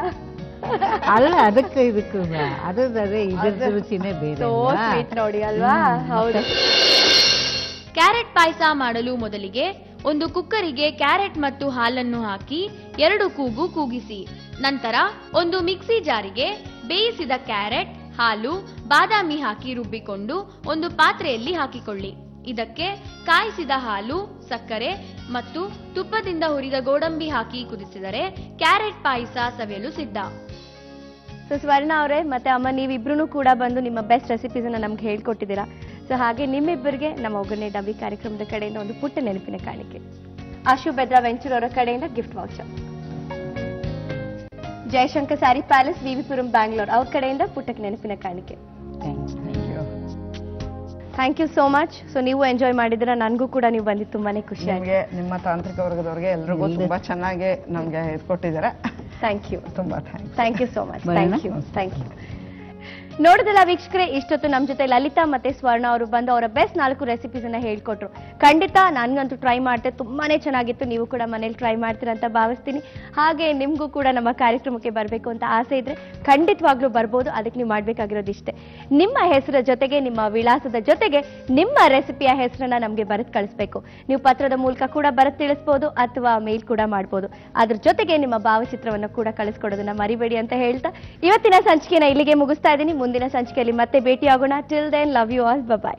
ಅಲ್ಲ, ಅದಕ್ಕೆ ಇದಕ್ಕೂ ಅದೇ ಇದ್ರ ರುಚಿನೇ ಬೇರೆ. ಸ್ವೀಟ್ ನೋಡಿ ಅಲ್ವಾ? ಹೌದು. ಕ್ಯಾರೆಟ್ ಪಾಯಸ ಮಾಡಲು ಮೊದಲಿಗೆ ಒಂದು ಕುಕ್ಕರಿಗೆ ಕ್ಯಾರೆಟ್ ಮತ್ತು ಹಾಲನ್ನು ಹಾಕಿ 2 ಕೂಗು ಕೂಗಿಸಿ. ನಂತರ ಒಂದು ಮಿಕ್ಸಿ ಜಾರಿಗೆ ಬೇಯಿಸಿದ ಕ್ಯಾರೆಟ್, ಹಾಲು, ಬಾದಾಮಿ ಹಾಕಿ ರುಬ್ಬಿಕೊಂಡು ಒಂದು ಪಾತ್ರೆಯಲ್ಲಿ ಹಾಕಿಕೊಳ್ಳಿ. ಇದಕ್ಕೆ ಕಾಯಿಸಿದ ಹಾಲು, ಸಕ್ಕರೆ ಮತ್ತು ತುಪ್ಪದಿಂದ ಹುರಿದ ಗೋಡಂಬಿ ಹಾಕಿ ಕುದಿಸಿದರೆ ಕ್ಯಾರೆಟ್ ಪಾಯಸ ಸವಿಯಲು ಸಿದ್ಧ. ಸೊ ಸ್ವರ್ಣ ಅವರೇ ಮತ್ತೆ ಅಮ್ಮ, ನೀವಿಬ್ರು ಕೂಡ ಬಂದು ನಿಮ್ಮ ಬೆಸ್ಟ್ ರೆಸಿಪೀಸ್ ಅನ್ನ ನಮ್ಗೆ ಹೇಳ್ಕೊಟ್ಟಿದ್ದೀರಾ. ಸೊ ಹಾಗೆ ನಿಮ್ಮಿಬ್ಬರಿಗೆ ನಮ್ಮ ಒಗ್ಗರಣೆ ಡಬ್ಬಿ ಕಾರ್ಯಕ್ರಮದ ಕಡೆಯಿಂದ ಒಂದು ಪುಟ್ಟ ನೆನಪಿನ ಕಾಣಿಕೆ. ಆಶು ಬೆದ್ರಾ ವೆಂಚೂರ್ ಅವರ ಕಡೆಯಿಂದ gift voucher. Jayashankar saree palace, VV Puram, Bangalore ಅವ್ರ ಕಡೆಯಿಂದ ಪುಟ್ಟಕ್ಕೆ ನೆನಪಿನ ಕಾಣಿಕೆ. Thank you so much. So ನೀವು ಎಂಜಾಯ್ ಮಾಡಿದ್ರೆ ನನಗೂ ಕೂಡ ನೀವು ಬಂದಿದ್ದು ತುಂಬಾನೇ ಖುಷಿ ಆಗಿದೆ. ನಿಮ್ಮ ತಾಂತ್ರಿಕ ವರ್ಗದವ್ರಿಗೆ ಎಲ್ರಿಗೂ ತುಂಬಾ ಚೆನ್ನಾಗಿ ನಮ್ಗೆ ಕೊಟ್ಟಿದ್ದಾರೆ. ಥ್ಯಾಂಕ್ ಯು, ತುಂಬಾ thank you so much. Thank you. ನೋಡಿದಲ್ಲ ವೀಕ್ಷಕರೇ, ಇಷ್ಟೊತ್ತು ನಮ್ಮ ಜೊತೆ ಲಲಿತಾ ಮತ್ತೆ ಸ್ವರ್ಣ ಅವರು ಬಂದು ಅವರ ಬೆಸ್ಟ್ 4 ರೆಸಿಪೀಸ್ ಅನ್ನ ಹೇಳ್ಕೊಟ್ರು. ಖಂಡಿತ ನನ್ಗಂತೂ ಟ್ರೈ ಮಾಡ್ತೆ, ತುಂಬಾನೇ ಚೆನ್ನಾಗಿತ್ತು. ನೀವು ಕೂಡ ಮನೇಲಿ ಟ್ರೈ ಮಾಡ್ತೀರಾ ಅಂತ ಭಾವಿಸ್ತೀನಿ. ಹಾಗೆ ನಿಮ್ಗೂ ಕೂಡ ನಮ್ಮ ಕಾರ್ಯಕ್ರಮಕ್ಕೆ ಬರಬೇಕು ಅಂತ ಆಸೆ ಇದ್ರೆ ಖಂಡಿತವಾಗ್ಲೂ ಬರ್ಬೋದು. ಅದಕ್ಕೆ ನೀವು ಮಾಡ್ಬೇಕಾಗಿರೋದು ಇಷ್ಟೇ, ನಿಮ್ಮ ಹೆಸರ ಜೊತೆಗೆ ನಿಮ್ಮ ವಿಳಾಸದ ಜೊತೆಗೆ ನಿಮ್ಮ ರೆಸಿಪಿಯ ಹೆಸರನ್ನ ನಮ್ಗೆ ಬರೆದು ಕಳಿಸ್ಬೇಕು. ನೀವು ಪತ್ರದ ಮೂಲಕ ಕೂಡ ಬರೆದು ತಿಳಿಸ್ಬೋದು ಅಥವಾ ಮೇಲ್ ಕೂಡ ಮಾಡ್ಬೋದು. ಅದ್ರ ಜೊತೆಗೆ ನಿಮ್ಮ ಭಾವಚಿತ್ರವನ್ನು ಕೂಡ ಕಳಿಸ್ಕೊಡೋದನ್ನ ಮರಿಬೇಡಿ ಅಂತ ಹೇಳ್ತಾ ಇವತ್ತಿನ ಸಂಚಿಕೆನ ಇಲ್ಲಿಗೆ ಮುಗಿಸ್ತಾ ಇದ್ದೀನಿ. ಮುಂದಿನ ಸಂಚಿಕೆಯಲ್ಲಿ ಮತ್ತೆ ಭೇಟಿಯಾಗೋಣ. Till then, love you all, by.